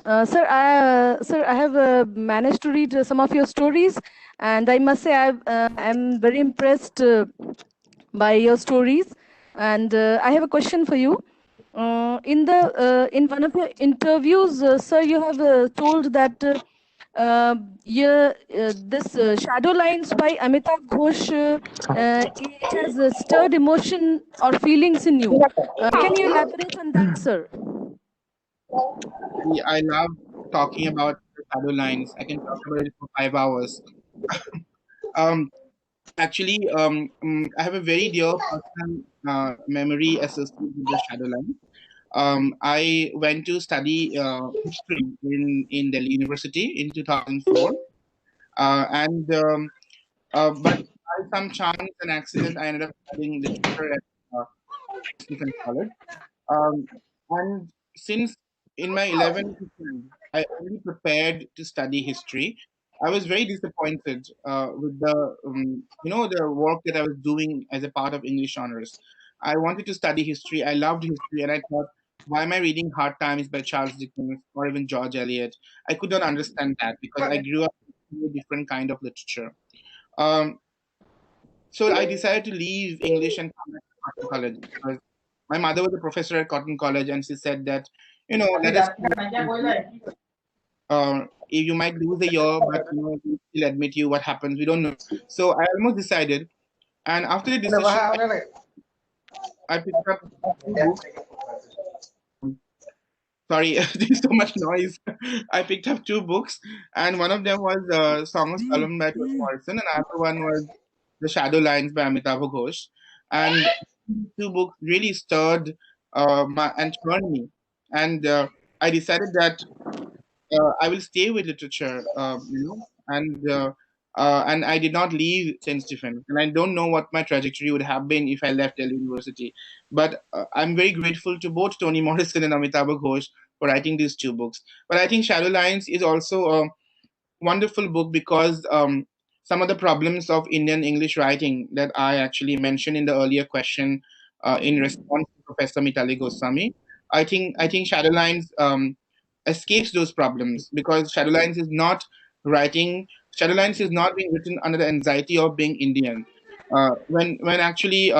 Speaker 3: Sir, I have managed to read some of your stories, and I must say I'm very impressed by your stories. And I have a question for you. In one of your interviews, sir, you have told that this Shadow Lines by Amitabh Ghosh, it has stirred emotion or feelings in you. Can you elaborate on that, sir?
Speaker 1: I love talking about the shadow lines. I can talk about it for 5 hours. um, Actually, I have a very dear personal memory associated with the shadow line. I went to study history in Delhi University in 2004, but by some chance and accident, I ended up studying literature at Western College. Um, and since in my 11th grade, I only prepared to study history. I was very disappointed with the the work that I was doing as a part of English honors. I wanted to study history. I loved history, and I thought, why am I reading Hard Times by Charles Dickens or even George Eliot? I could not understand that because I grew up with a different kind of literature. Um, so I decided to leave English and come back to Cotton College because my mother was a professor at Cotton College, and she said that, let us. You might lose a year, but we still admit you. What happens? We don't know. So I almost decided, and after the decision, I picked up two books. Sorry, there's so much noise. I picked up two books, and one of them was Song of Solomon by Toni Morrison, and the other one was The Shadow Lines by Amitabh Ghosh. And two books really stirred and turned me. And I decided that I will stay with literature, and I did not leave Saint Stephen, and I don't know what my trajectory would have been if I left Delhi University. But I'm very grateful to both Toni Morrison and Amitabh Ghosh for writing these two books. But I think Shadow Lines is also a wonderful book because some of the problems of Indian English writing that I actually mentioned in the earlier question in response to Professor Mitali Goswami, I think Shadowlines escapes those problems because Shadowlines is not being written under the anxiety of being Indian. When actually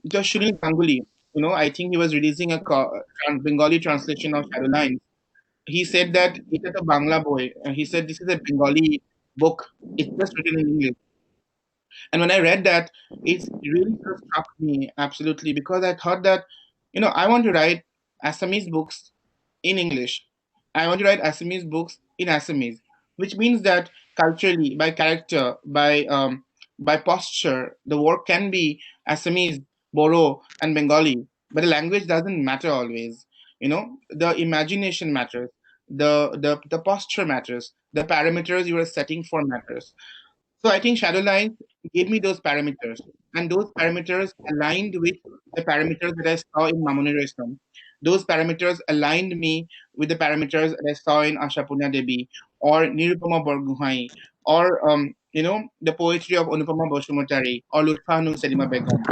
Speaker 1: just Sunil Ganguly, I think he was releasing a Bengali translation of Shadowlines. He said that it's a Bangla boy. He said this is a Bengali book. It's just written in English. And when I read that, it really sort of struck me absolutely because I thought that, I want to write Assamese books in English. I want to write Assamese books in Assamese, which means that culturally, by character, by posture, the work can be Assamese, Boro, and Bengali, but the language doesn't matter always. The imagination matters, the posture matters, the parameters you are setting for matters. So I think Shadowlines gave me those parameters, and those parameters aligned with the parameters that I saw in Mamoni Resam. Those parameters aligned me with the parameters that I saw in Ashapurna Devi or Nirupama Borguhai or the poetry of Anupama Bosumotari or Lutfahnu Selima Begum.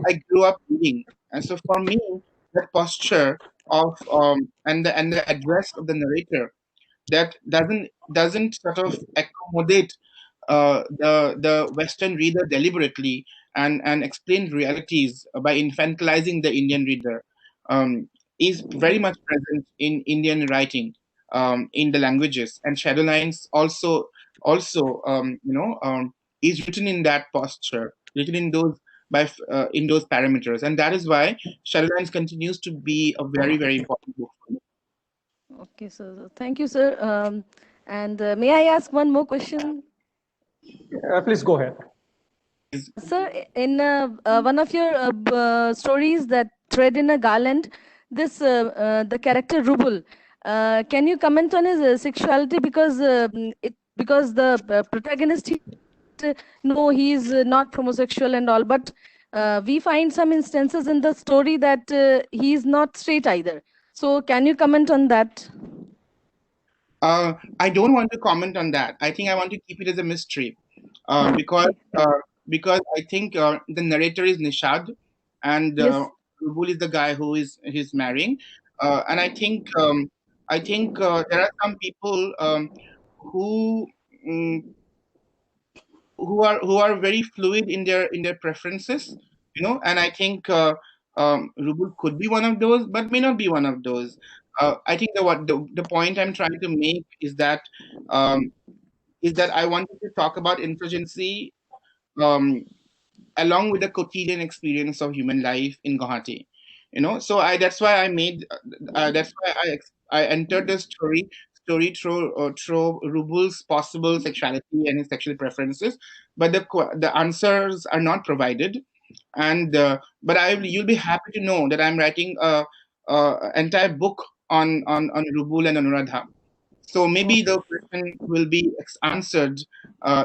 Speaker 1: I grew up reading, and so for me, that posture of and the address of the narrator that doesn't sort of accommodate the Western reader deliberately and explain realities by infantilizing the Indian reader is very much present in Indian writing in the languages, and Shadowlines also is written in that posture, written in those in those parameters, and that is why Shadowlines continues to be a very, very important book for me.
Speaker 3: Okay, so thank you, sir. And may I ask one more question?
Speaker 2: Please go ahead.
Speaker 3: Sir, in one of your stories, that Thread in a Garland, the character Rubul, can you comment on his sexuality? Because the protagonist, no, he is not homosexual and all, but we find some instances in the story that he is not straight either. So can you comment on that?
Speaker 1: I don't want to comment on that. I think I want to keep it as a mystery, because I think the narrator is Nishad, and
Speaker 3: Yes.
Speaker 1: Rubul is the guy who he's marrying, and I think there are some people who mm, who are very fluid in their preferences, and I think Rubul could be one of those, but may not be one of those. I think the point I'm trying to make um, is that I wanted to talk about insurgency um, along with the quotidian experience of human life in Guwahati. So that's why I made that's why I entered the story through Rubul's possible sexuality and his sexual preferences, but the answers are not provided, and but you'll be happy to know that I'm writing a entire book on Rubul and Anuradha. So maybe the question will be answered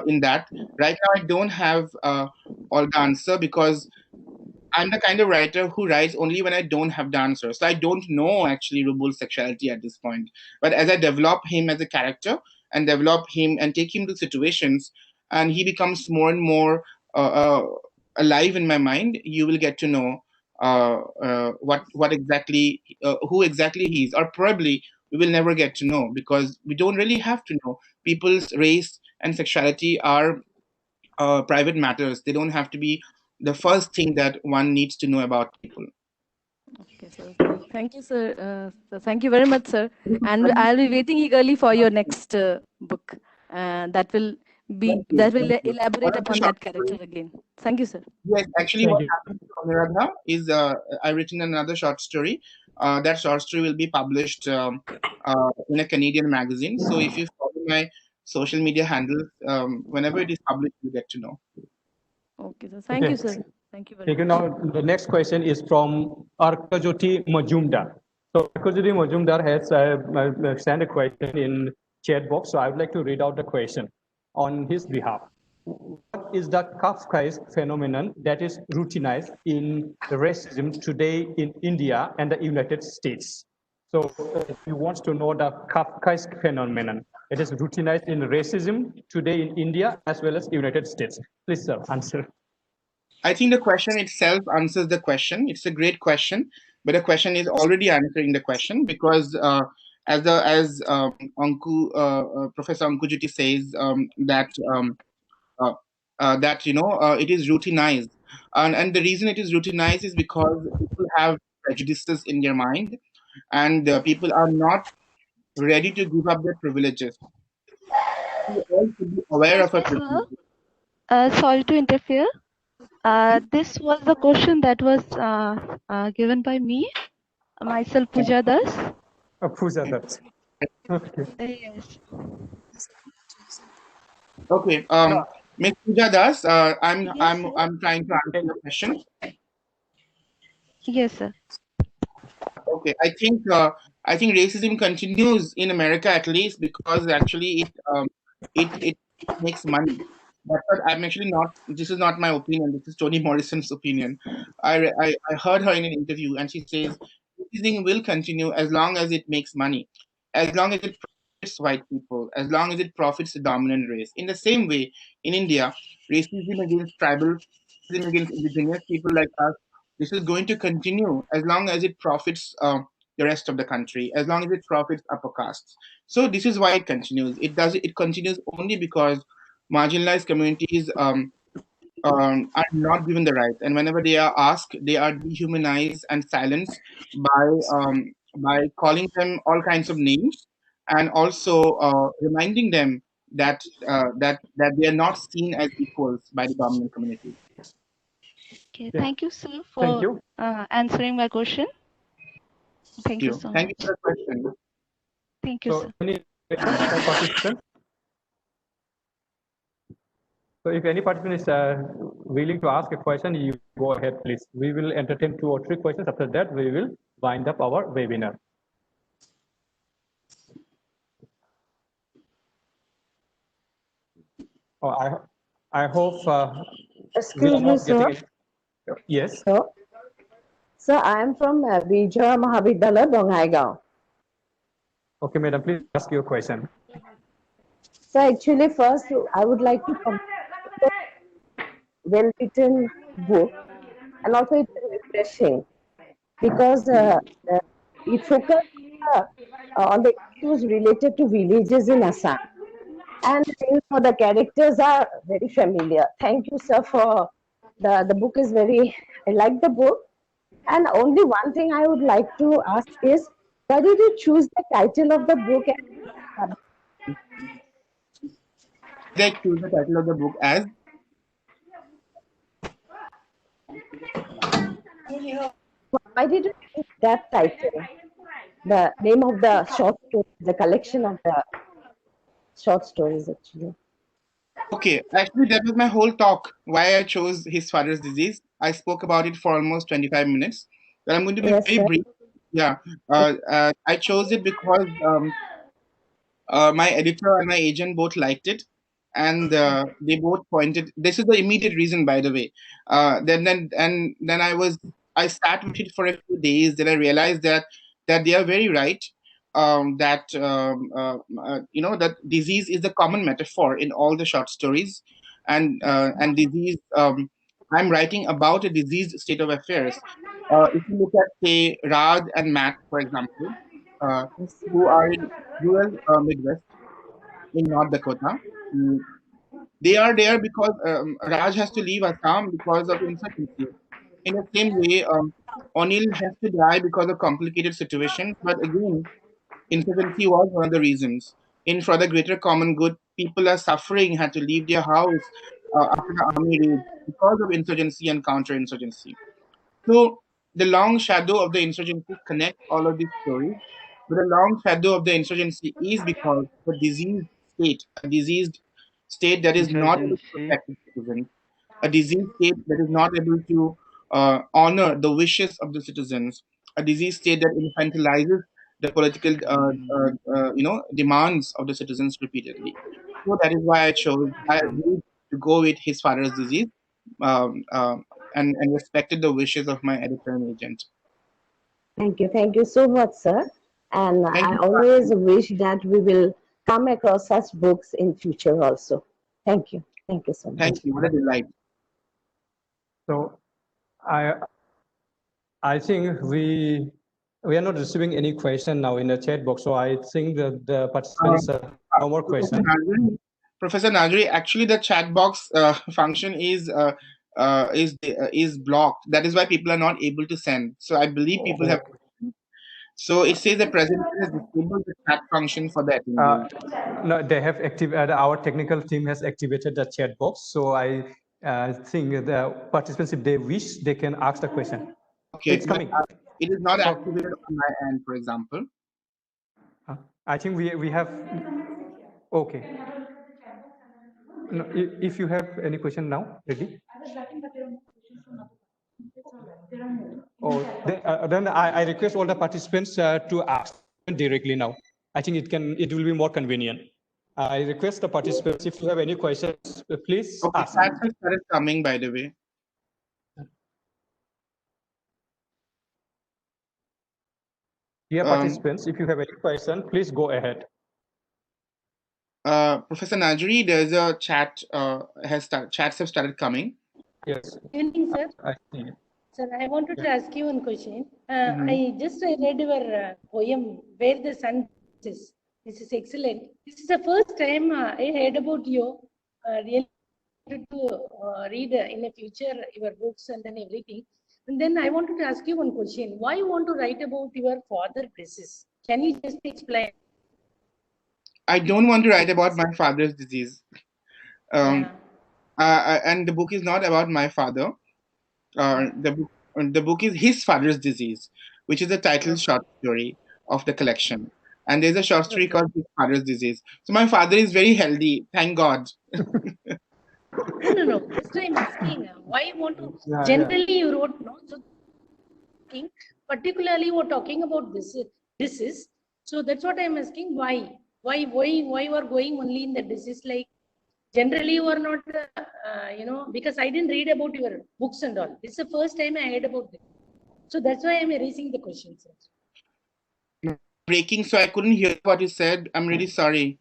Speaker 1: in that. Right now, I don't have all the answer because I'm the kind of writer who writes only when I don't have the answer. So I don't know actually Rubul's sexuality at this point. But as I develop him as a character and develop him and take him to situations, and he becomes more and more alive in my mind, you will get to know what exactly who exactly he is, or probably we will never get to know because we don't really have to know. People's race and sexuality are private matters. They don't have to be the first thing that one needs to know about people.
Speaker 3: Okay, sir. Thank you, sir. Thank you very much, sir. And I'll be waiting eagerly for your next book. That will elaborate
Speaker 1: One of the
Speaker 3: upon
Speaker 1: short
Speaker 3: that character
Speaker 1: stories,
Speaker 3: again. Thank you, sir.
Speaker 1: yes, actually,
Speaker 2: Thank
Speaker 1: what
Speaker 2: you.
Speaker 1: happened to Anuradha is I written another short story. That short story will be published in a Canadian magazine. So if you follow my social media handles, whenever it is published, you get to know.
Speaker 3: Okay, sir. Thank you, sir. Thank you very
Speaker 2: Thank you.
Speaker 3: much.
Speaker 2: Now, the next question is from Arkajoti Majumdar. So, Arkajoti Majumdar has sent a question in chat box. So, I would like to read out the question on his behalf. What is the Kafkaesque phenomenon that is routinized in racism today in India and the United States? So, he wants to know the Kafkaesque phenomenon that is routinized in racism today in India as well as United States. Please, sir, answer.
Speaker 1: I think the question itself answers the question. It's a great question, but the question is already answering the question because Professor Ankujuti says uh, it is routinized, and the reason it is routinized is because people have prejudices in their mind, and people are not ready to give up their privileges. We all should be aware of our
Speaker 7: Yes, sir.
Speaker 1: privileges.
Speaker 7: Sorry to interfere. This was the question that was given by me, myself, Pooja Das.
Speaker 2: Pooja, that's okay.
Speaker 7: Yes.
Speaker 1: Okay. Ms. Pooja Das,
Speaker 7: Yes, sir.
Speaker 1: I'm trying to answer your question.
Speaker 7: Yes, sir.
Speaker 1: Okay. I think racism continues in America at least because actually it makes money. That's what I'm actually not. This is not my opinion. This is Toni Morrison's opinion. I heard her in an interview, and she says racism will continue as long as it makes money, as long as it white people, as long as it profits the dominant race. In the same way, in India, racism against tribal, racism against indigenous people like us, this is going to continue as long as it profits the rest of the country, as long as it profits upper castes. So this is why it continues. It continues only because marginalized communities are not given the rights, and whenever they are asked, they are dehumanized and silenced by calling them all kinds of names, and also reminding them that they are not seen as equals by the dominant community.
Speaker 7: Okay,
Speaker 2: Yeah.
Speaker 7: thank you, sir,
Speaker 2: Thank
Speaker 7: for
Speaker 2: you.
Speaker 7: answering my question. Thank you so
Speaker 1: Thank you
Speaker 7: much.
Speaker 1: for the question.
Speaker 7: Thank you,
Speaker 2: So
Speaker 7: sir.
Speaker 2: any questions for participants? So if any participant is willing to ask a question, you go ahead, please. We will entertain 2 or 3 questions. After that, we will wind up our webinar. Oh, I hope we are
Speaker 8: Excuse me,
Speaker 2: not getting
Speaker 8: sir.
Speaker 2: it. Yes.
Speaker 8: Sir, I am from Bija Mahavidyalaya, Bongaigaon.
Speaker 2: Okay, madam, please ask your question.
Speaker 8: So actually, first I would like to compliment the well-written book, and also it's refreshing because it focuses on the issues related to villages in Assam, and the characters are very familiar. Thank you, sir, for the book is very. I like the book, and only one thing I would like to ask is, why did you choose the title of the book?
Speaker 1: Why did I choose the title of the book as?
Speaker 8: Why did you choose that title? The name of the short story, the collection of the short stories, actually.
Speaker 1: Okay, actually, that was my whole talk. Why I chose his father's disease. I spoke about it for almost 25 minutes. But I'm going to be
Speaker 8: Yes,
Speaker 1: very
Speaker 8: sir.
Speaker 1: brief. Yeah, I chose it because my editor and my agent both liked it, and they both pointed. This is the immediate reason, by the way. Then I sat with it for a few days. Then I realized that they are very right. That disease is the common metaphor in all the short stories, and disease. I'm writing about a diseased state of affairs. If you look at, say, Raj and Matt, for example, uh,
Speaker 8: Yes, sir.
Speaker 1: who are in rural Midwest in North Dakota. Mm, They are there because Raj has to leave Assam because of insurgency. In the same way, O'Neill has to die because of complicated situations. But again, insurgency was one of the reasons. In for the greater common good, people are suffering, had to leave their house after the army raid because of insurgency and counterinsurgency. So the long shadow of the insurgency connects all of these stories. But the long shadow of the insurgency is because of a diseased state that is not able to
Speaker 9: Insurgency.
Speaker 1: protect its citizens, a diseased state that is not able to honor the wishes of the citizens, a diseased state that infantilizes the political demands of the citizens repeatedly. So that is why I agreed to go with his father's disease, um, um, and respected the wishes of my editor and agent.
Speaker 8: Thank you. Thank you so much, sir. And
Speaker 1: Thank
Speaker 8: I
Speaker 1: you.
Speaker 8: always wish that we will come across such books in future also. Thank you. Thank you so much.
Speaker 1: Thank you. What a delight.
Speaker 2: So I think we are not receiving any question now in the chat box. So I think that the participants no more
Speaker 1: Professor
Speaker 2: question.
Speaker 1: Nagri, Professor Nagri, actually the chat box function is blocked. That is why people are not able to send. So I believe people have. So it says the presentation has disabled the chat function for the attendees.
Speaker 2: No, they have our technical team has activated the chat box. So I think the participants, if they wish, they can ask the question.
Speaker 1: Okay,
Speaker 2: It's coming.
Speaker 1: it is not activated on my end, for example.
Speaker 2: I think we have. Okay. No, if you have any question now, ready? Oh, then I request all the participants to ask directly now. I think it will be more convenient. I request the participants, if you have any questions, please
Speaker 1: Okay,
Speaker 2: ask.
Speaker 1: chat has started coming, by the way.
Speaker 2: Dear participants, if you have any question, please go ahead.
Speaker 1: Professor Najri, there's a chat. Chats have started coming.
Speaker 2: Yes.
Speaker 9: Good evening, sir.
Speaker 2: I see.
Speaker 9: Sir, I wanted to ask you one question.
Speaker 1: Mhm.
Speaker 9: I just read your poem, Where the Sun Rises. This is excellent. This is the first time I heard about you. Really wanted to read in the future your books and then everything. And then I wanted to ask you one question. Why you want to write about your father disease? Can you just explain?
Speaker 1: I don't want to write about my father's disease.
Speaker 9: Yeah.
Speaker 1: And the book is not about my father. The book is his father's disease, which is the title short story of the collection. And there's a short story
Speaker 9: Okay.
Speaker 1: called His Father's Disease. So my father is very healthy, thank God.
Speaker 9: No. Just I'm asking why you want to.
Speaker 2: Yeah,
Speaker 9: Generally, you wrote no. So, particularly, we're talking about this. This is so. That's what I'm asking. Why you are going only in the disease? Like generally, you are not. Because I didn't read about your books and all. This is the first time I heard about this. So that's why I'm raising the question, sir.
Speaker 1: Breaking, so I couldn't hear what you said. I'm really sorry.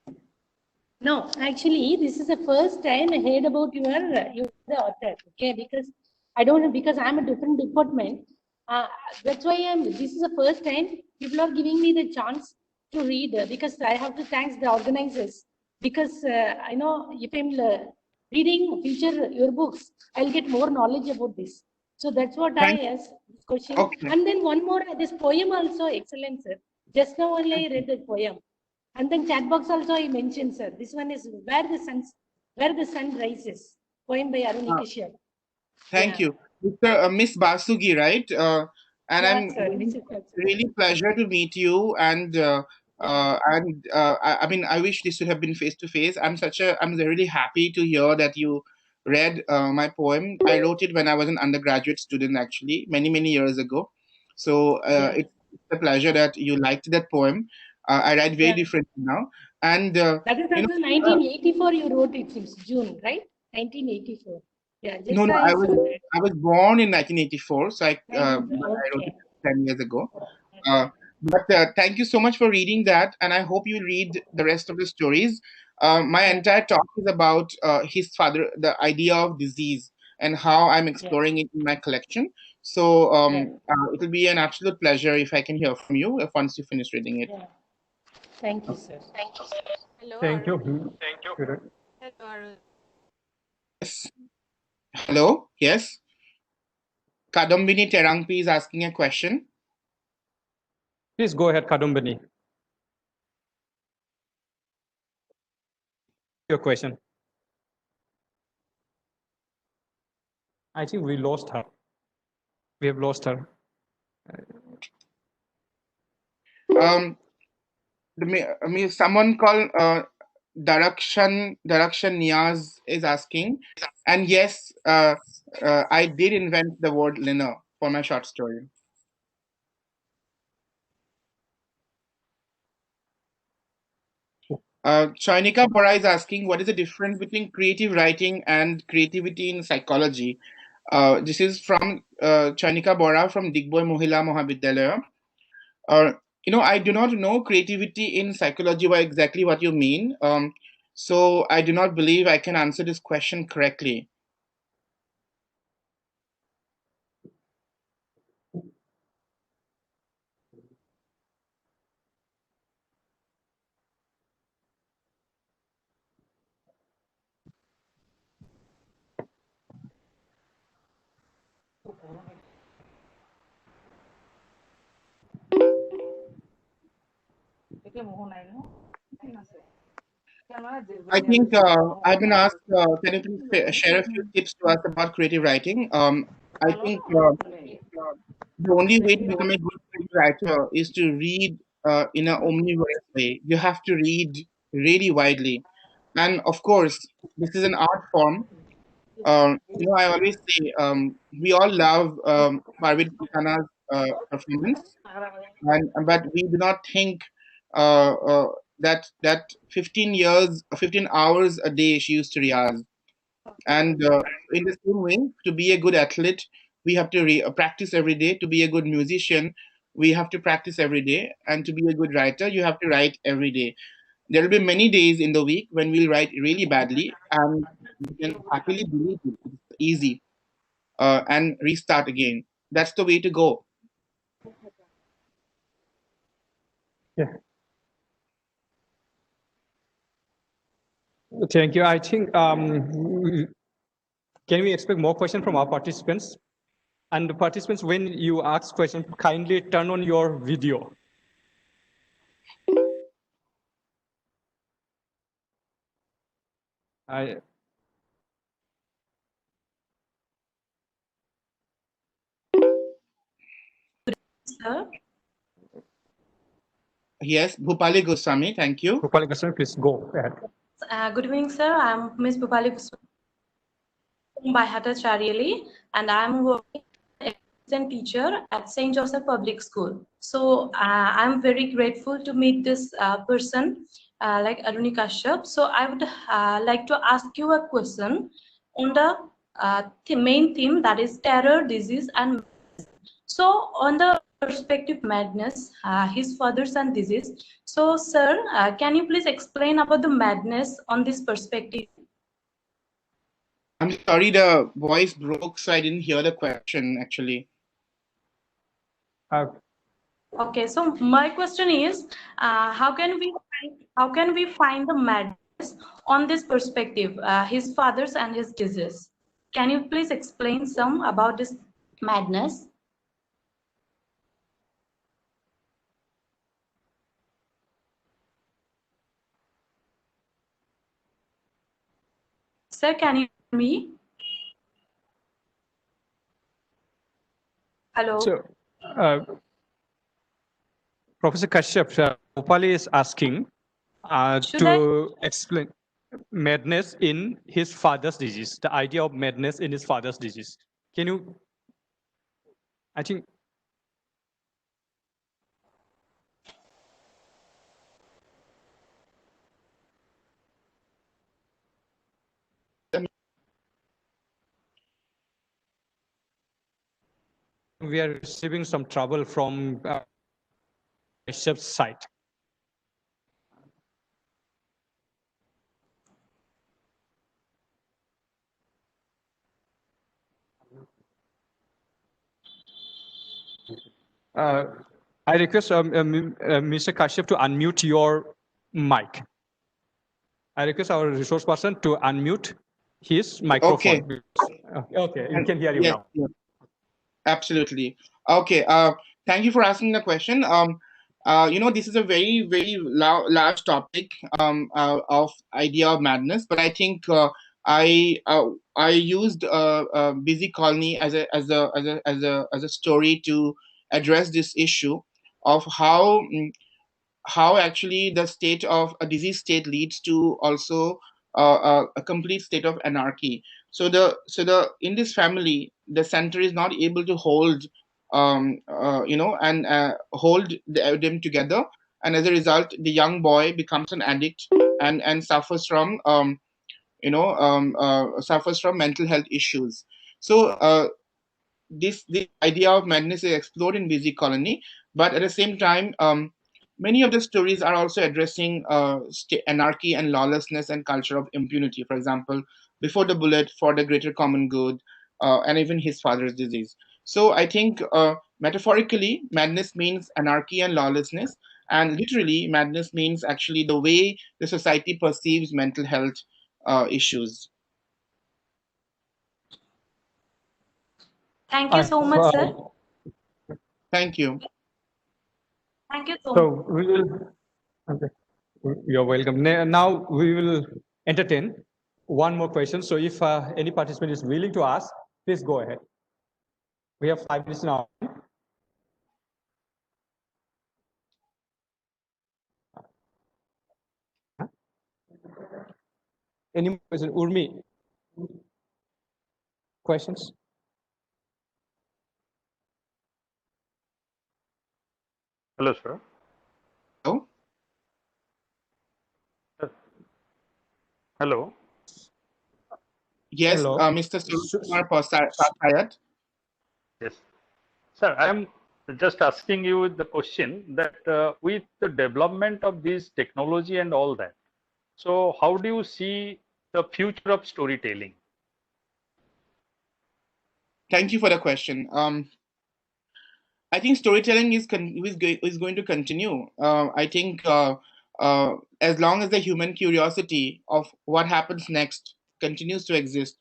Speaker 9: No, actually, this is the first time I heard about your the author. Okay, because I don't know, because I'm a different department. That's why this is the first time people are giving me the chance to read because I have to thank the organizers because I know if I'm reading future your books, I'll get more knowledge about this. So that's what I asked this question.
Speaker 1: Okay.
Speaker 9: And then one more, this poem also excellent, sir. Just now only I read the poem. And then chat box also I mentioned, sir. This one is Where the Sun Rises, poem by Aruni Kashyap.
Speaker 1: Thank
Speaker 9: Yeah.
Speaker 1: you. Miss Basugi, right? And
Speaker 9: Yeah,
Speaker 1: I'm
Speaker 9: sir.
Speaker 1: really pleasure to meet you. And I mean, I wish this would have been face to face. I'm really happy to hear that you read my poem. I wrote it when I was an undergraduate student, actually, many years ago. So it's a pleasure that you liked that poem. I write very differently now. And
Speaker 9: that is also 1984 you wrote it since June, right? 1984. Yeah, just
Speaker 1: no,
Speaker 9: I saw that.
Speaker 1: I was born in 1984, so but I wrote it
Speaker 9: Okay.
Speaker 1: 10 years ago. But thank you so much for reading that, and I hope you read the rest of the stories. My entire talk is about his father, the idea of disease, and how I'm exploring it in my collection. So it will be an absolute pleasure if I can hear from you once you finish reading it.
Speaker 9: Yeah. Thank you, sir.
Speaker 6: Hello,
Speaker 2: Thank you.
Speaker 6: Thank you.
Speaker 2: Hello.
Speaker 1: Yes. Hello. Yes. Kadambini Terangpi is asking a question.
Speaker 2: Please go ahead, Kadumbani. Your question. I think we lost her. We have lost her.
Speaker 1: Someone called Darakshan Niaz is asking, and yes, I did invent the word linner for my short story. Chainika Bora is asking, what is the difference between creative writing and creativity in psychology? This is from Chainika Bora from Digboy Mohila Mahavidyalaya. I do not know creativity in psychology, what exactly what you mean. So I do not believe I can answer this question correctly. I think I've been asked, can you please share a few tips to us about creative writing? I think the only way to become a good creative writer is to read in an omnivorous way. You have to read really widely. And of course, this is an art form. I always say we all love Parveen Sultana's performance, but we do not think that 15 hours a day she used to riyaz. And in the same way, to be a good athlete, we have to practice every day. To be a good musician, we have to practice every day. And to be a good writer, you have to write every day. There will be many days in the week when we'll write really badly, and we can happily delete it. It's easy, and restart again. That's the way to go.
Speaker 2: Yeah. Thank you. I think, can we expect more questions from our participants? And the participants, when you ask questions, kindly turn on your video.
Speaker 10: Sir.
Speaker 1: Yes, Bhupali Goswami, thank you.
Speaker 2: Bhupali Goswami, please go ahead.
Speaker 10: Good evening, sir. I'm Ms. Bhupali Goswami from Bhattacharya, and I'm working as an teacher at St. Joseph Public School. So I'm very grateful to meet this person like Aruni Kashyap. So I would like to ask you a question on the main theme, that is terror, disease, and so on the perspective madness, his father's and disease. So, sir, can you please explain about the madness on this perspective?
Speaker 1: I'm sorry, the voice broke, so I didn't hear the question actually.
Speaker 10: Okay, so my question is, how can we find the madness on this perspective, his father's and his disease? Can you please explain some about this madness? Sir, can you hear me? Hello.
Speaker 2: So, Professor Kashyap, Bhupali is asking to explain madness in his father's disease, the idea of madness in his father's disease. Can you, I think. We are receiving some trouble from Kashyap's side. I request Mr. Kashyap to unmute your mic. I request our resource person to unmute his microphone. Okay, we can hear you now.
Speaker 1: Yes. Absolutely. Okay. Thank you for asking the question. This is a very, very large topic of idea of madness, but I think I used Busy Colony as a story to address this issue of how actually the state of a disease state leads to also a complete state of anarchy. So in this family, the center is not able to hold hold them together, and as a result, the young boy becomes an addict and suffers from suffers from mental health issues. So this idea of madness is explored in Busy Colony, but at the same time, many of the stories are also addressing anarchy and lawlessness and culture of impunity. For example, Before the Bullet, For the Greater Common Good, and even His Father's Disease. So I think metaphorically, madness means anarchy and lawlessness, and literally, madness means actually the way the society perceives mental health issues.
Speaker 10: Thank you so much, sir.
Speaker 1: Thank you.
Speaker 10: Thank you so
Speaker 2: So
Speaker 10: much.
Speaker 2: we will. Okay. You're welcome. Now we will entertain one more question. So if any participant is willing to ask, please go ahead. We have 5 minutes now. Any question? Urmi? Questions?
Speaker 11: Hello, sir.
Speaker 1: Hello?
Speaker 11: Hello.
Speaker 1: Yes,
Speaker 2: Hello.
Speaker 1: Mr. Surkumar Pasayat.
Speaker 11: Yes. Sir, I am just asking you the question that with the development of this technology and all that, so how do you see the future of storytelling?
Speaker 1: Thank you for the question. I think storytelling is going to continue. I think as long as the human curiosity of what happens next continues to exist,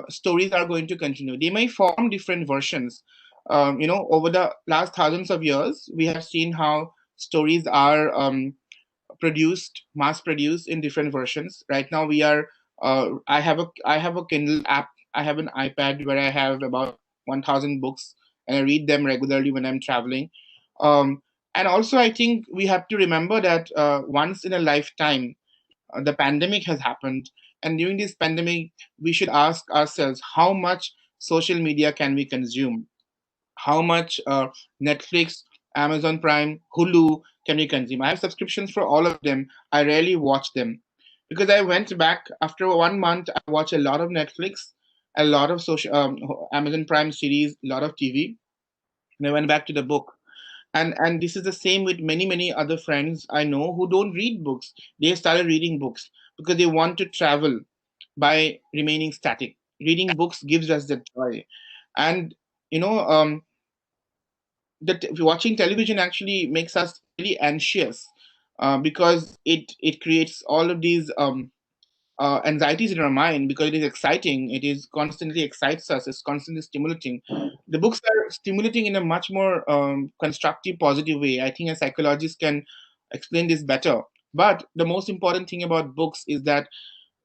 Speaker 1: stories are going to continue. They may form different versions. Over the last thousands of years, we have seen how stories are mass produced in different versions. Right now, I have a Kindle app. I have an iPad where I have about 1,000 books, and I read them regularly when I'm traveling. Um, and also, I think we have to remember that once in a lifetime, the pandemic has happened, and during this pandemic, we should ask ourselves how much social media can we consume, how much Netflix, Amazon Prime, Hulu can we consume. I have subscriptions for all of them. I rarely watch them because I went back after 1 month. I watch a lot of Netflix, a lot of social Amazon Prime series, a lot of TV, and I went back to the book. And this is the same with many other friends I know who don't read books. They started reading books because they want to travel by remaining static. Reading books gives us that joy, and you know um, that watching television actually makes us really anxious because it creates all of these anxieties in our mind because it is exciting. It is constantly excites us. It's constantly stimulating. The books are stimulating in a much more constructive, positive way. I think a psychologist can explain this better. But the most important thing about books is that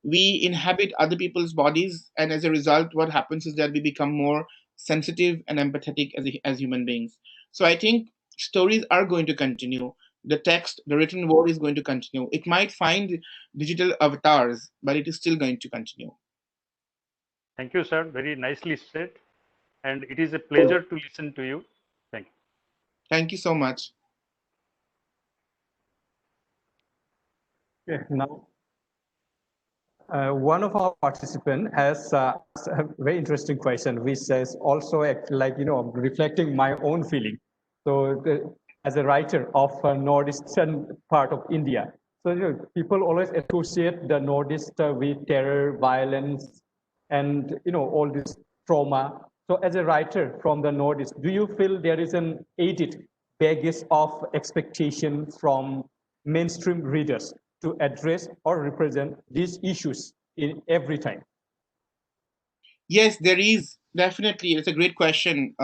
Speaker 1: we inhabit other people's bodies, and as a result what happens is that we become more sensitive and empathetic as human beings. So I think stories are going to continue. The written word is going to continue. It might find digital avatars, but it is still going to continue.
Speaker 11: Thank you, sir. Very nicely said. And it is a pleasure to listen to you. Thank you.
Speaker 1: Thank you so much.
Speaker 2: Okay, now, one of our participants has asked a very interesting question, which says also reflecting my own feeling. So, as a writer of northeastern part of India, so people always associate the northeast with terror, violence, and all this trauma. So, as a writer from the northeast, do you feel there is an added baggage of expectation from mainstream readers to address or represent these issues in every time?
Speaker 1: Yes, there is definitely. It's a great question,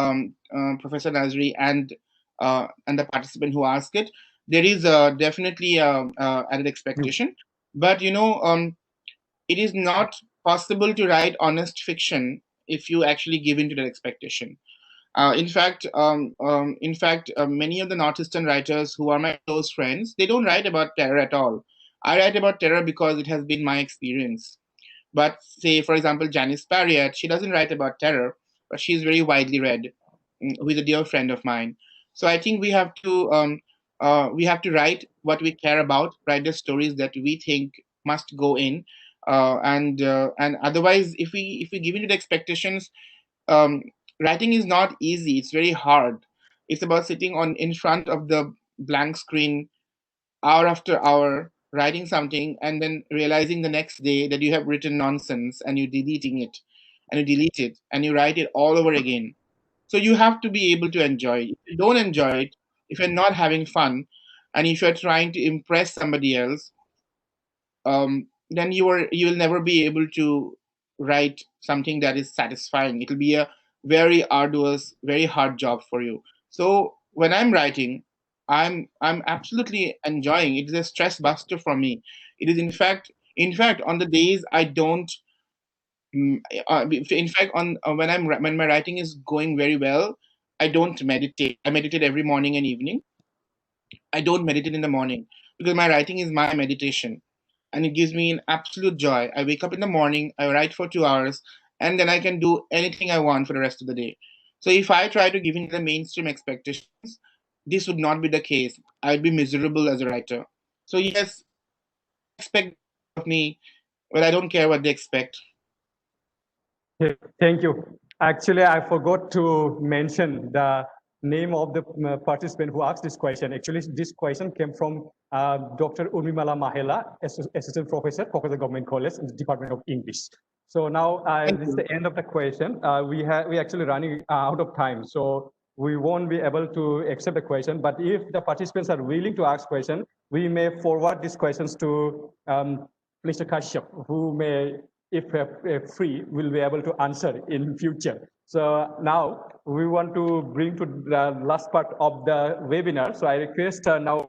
Speaker 1: Professor Nazri, and the participant who asked it. There is definitely added expectation, but it is not possible to write honest fiction if you actually give in to that expectation. In fact, many of the Northeastern writers who are my close friends, they don't write about terror at all. I write about terror because it has been my experience. But say, for example, Janice Parriott, she doesn't write about terror, but she's very widely read, who is a dear friend of mine. So I think we have to write what we care about, write the stories that we think must go in, and otherwise, if we give in to the expectations, um, writing is not easy. It's very hard. It's about sitting on in front of the blank screen hour after hour writing something and then realizing the next day that you have written nonsense and you're deleting it and you delete it and you write it all over again. So you have to be able to enjoy it. If you don't enjoy it, if you're not having fun, and if you're trying to impress somebody else, then you will never be able to write something that is satisfying. It'll be a very arduous, very hard job for you. So when I'm writing, I'm absolutely enjoying it. Is a stress buster for me. It is in fact on the days I don't. In fact, on when my writing is going very well, I don't meditate. I meditate every morning and evening. I don't meditate in the morning because my writing is my meditation, and it gives me an absolute joy. I wake up in the morning, I write for 2 hours, and then I can do anything I want for the rest of the day. So if I try to give in the mainstream expectations, this would not be the case. I'd be miserable as a writer. So yes, expect of me, but I don't care what they expect.
Speaker 2: Thank you. Actually, I forgot to mention the name of the participant who asked this question. Actually, this question came from Dr. Urmimala Mahela, Assistant Professor, Kolkata Government College, in the Department of English. So now this is the end of the question. We actually running out of time, so we won't be able to accept the question. But if the participants are willing to ask questions, we may forward these questions to Mr. Kashyap, who may, if free, will be able to answer in future. So now we want to bring to the last part of the webinar. So I request now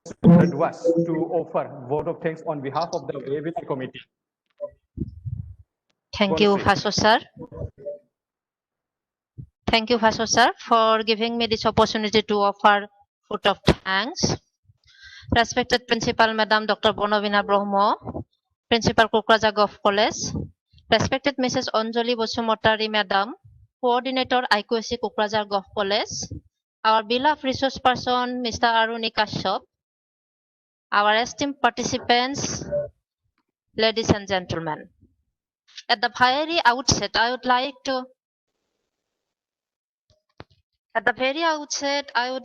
Speaker 2: to offer vote of thanks on behalf of the webinar committee.
Speaker 6: Thank you, Vasu sir. Thank you, Vasu sir, for giving me this opportunity to offer vote of thanks. Respected Principal Madam Dr. Bonavina Brahmo, Principal Kokrajhar Golf College, respected Mrs. Anjali Bosumotari Madam, Coordinator IQAC Kokrajhar Golf College, our beloved resource person Mr. Aruni Kashyap, our esteemed participants, ladies and gentlemen. At the very outset, I would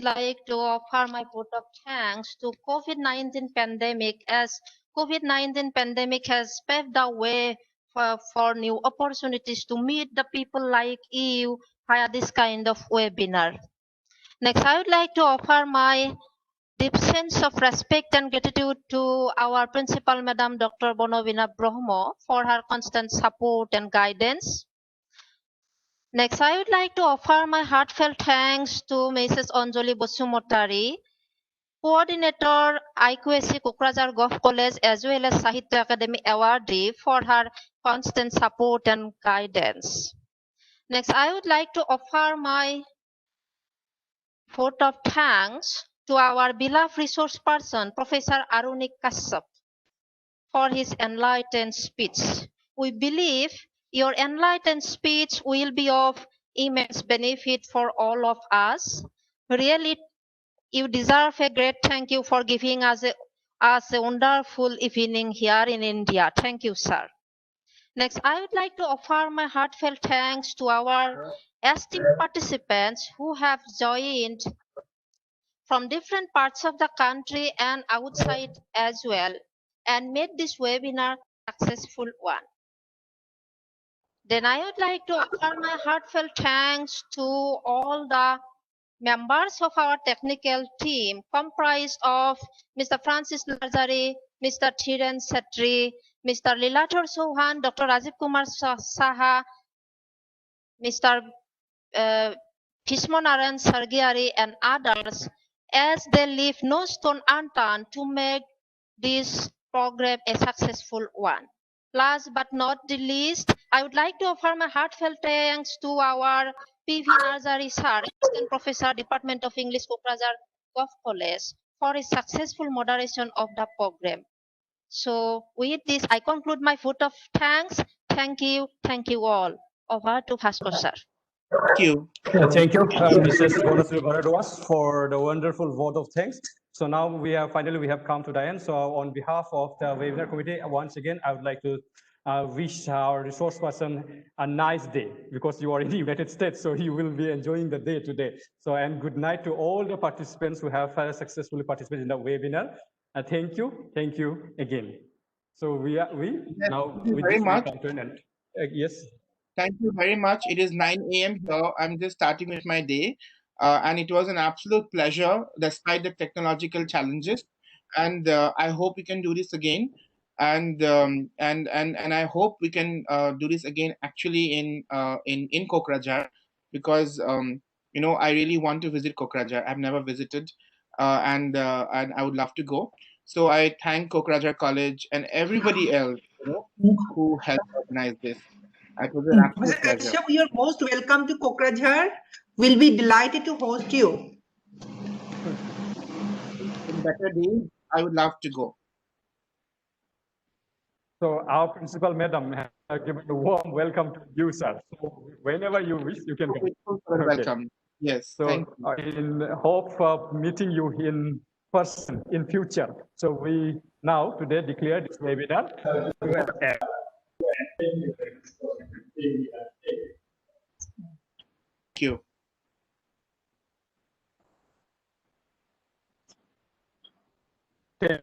Speaker 6: like to offer my vote of thanks to COVID-19 pandemic, as COVID-19 pandemic has paved the way for new opportunities to meet the people like you via this kind of webinar. Next, I would like to offer my deep sense of respect and gratitude to our principal, Madam Dr. Bonavina Brahmo, for her constant support and guidance. Next, I would like to offer my heartfelt thanks to Mrs. Anjali Bosumotari, Coordinator IQAC Kokrajhar Golf College, as well as Sahitya Academy awardee, for her constant support and guidance. Next, I would like to offer my vote of thanks to our beloved resource person, Professor Aruni Kashyap, for his enlightened speech. We believe your enlightened speech will be of immense benefit for all of us. Really, you deserve a great thank you for giving us a wonderful evening here in India. Thank you, sir. Next, I would like to offer my heartfelt thanks to our esteemed participants who have joined from different parts of the country and outside as well, and made this webinar a successful one. Then I would like to offer my heartfelt thanks to all the members of our technical team, comprised of Mr. Francis Lazari, Mr. Thiren Setri, Mr. Lilathar Chauhan, Dr. Rajiv Kumar Saha, Mr. Bhishmanaran Sargiari, and others, as they leave no stone unturned to make this program a successful one. Last but not the least, I would like to offer my heartfelt thanks to our P.V. Nazari sir, Assistant Professor, Department of English, Kokrajhar Golf College, for his successful moderation of the program. So with this, I conclude my vote of thanks. Thank you all. Over to Bhaskar sir.
Speaker 1: Thank you.
Speaker 2: Thank you, Mrs. Bonasri Bharadwaj, for the wonderful vote of thanks. So now we have come to the end. So on behalf of the webinar committee, once again, I would like to wish our resource person a nice day, because you are in the United States, so you will be enjoying the day today. So, and good night to all the participants who have successfully participated in the webinar. Thank you again. So now with this, we come to an end. Yes.
Speaker 1: Thank you very much. It is 9 a.m. here. I'm just starting with my day. And it was an absolute pleasure despite the technological challenges. And I hope we can do this again. And I hope we can do this again actually in Kokrajhar, because I really want to visit Kokrajhar. I've never visited, and I would love to go. So I thank Kokrajhar College and everybody else who helped organize this. It was an absolute pleasure.
Speaker 12: Kashyap, you're most welcome to Kokrajhar. We'll be delighted to host you.
Speaker 1: In better days, I would love to go.
Speaker 2: So our principal madam has given a warm welcome to you, sir. So whenever you wish, you can go.
Speaker 1: Welcome. Yes.
Speaker 2: So
Speaker 1: thank you.
Speaker 2: in hope of meeting you in person in future. So we now today declare this webinar to an end.
Speaker 1: you.
Speaker 11: Okay.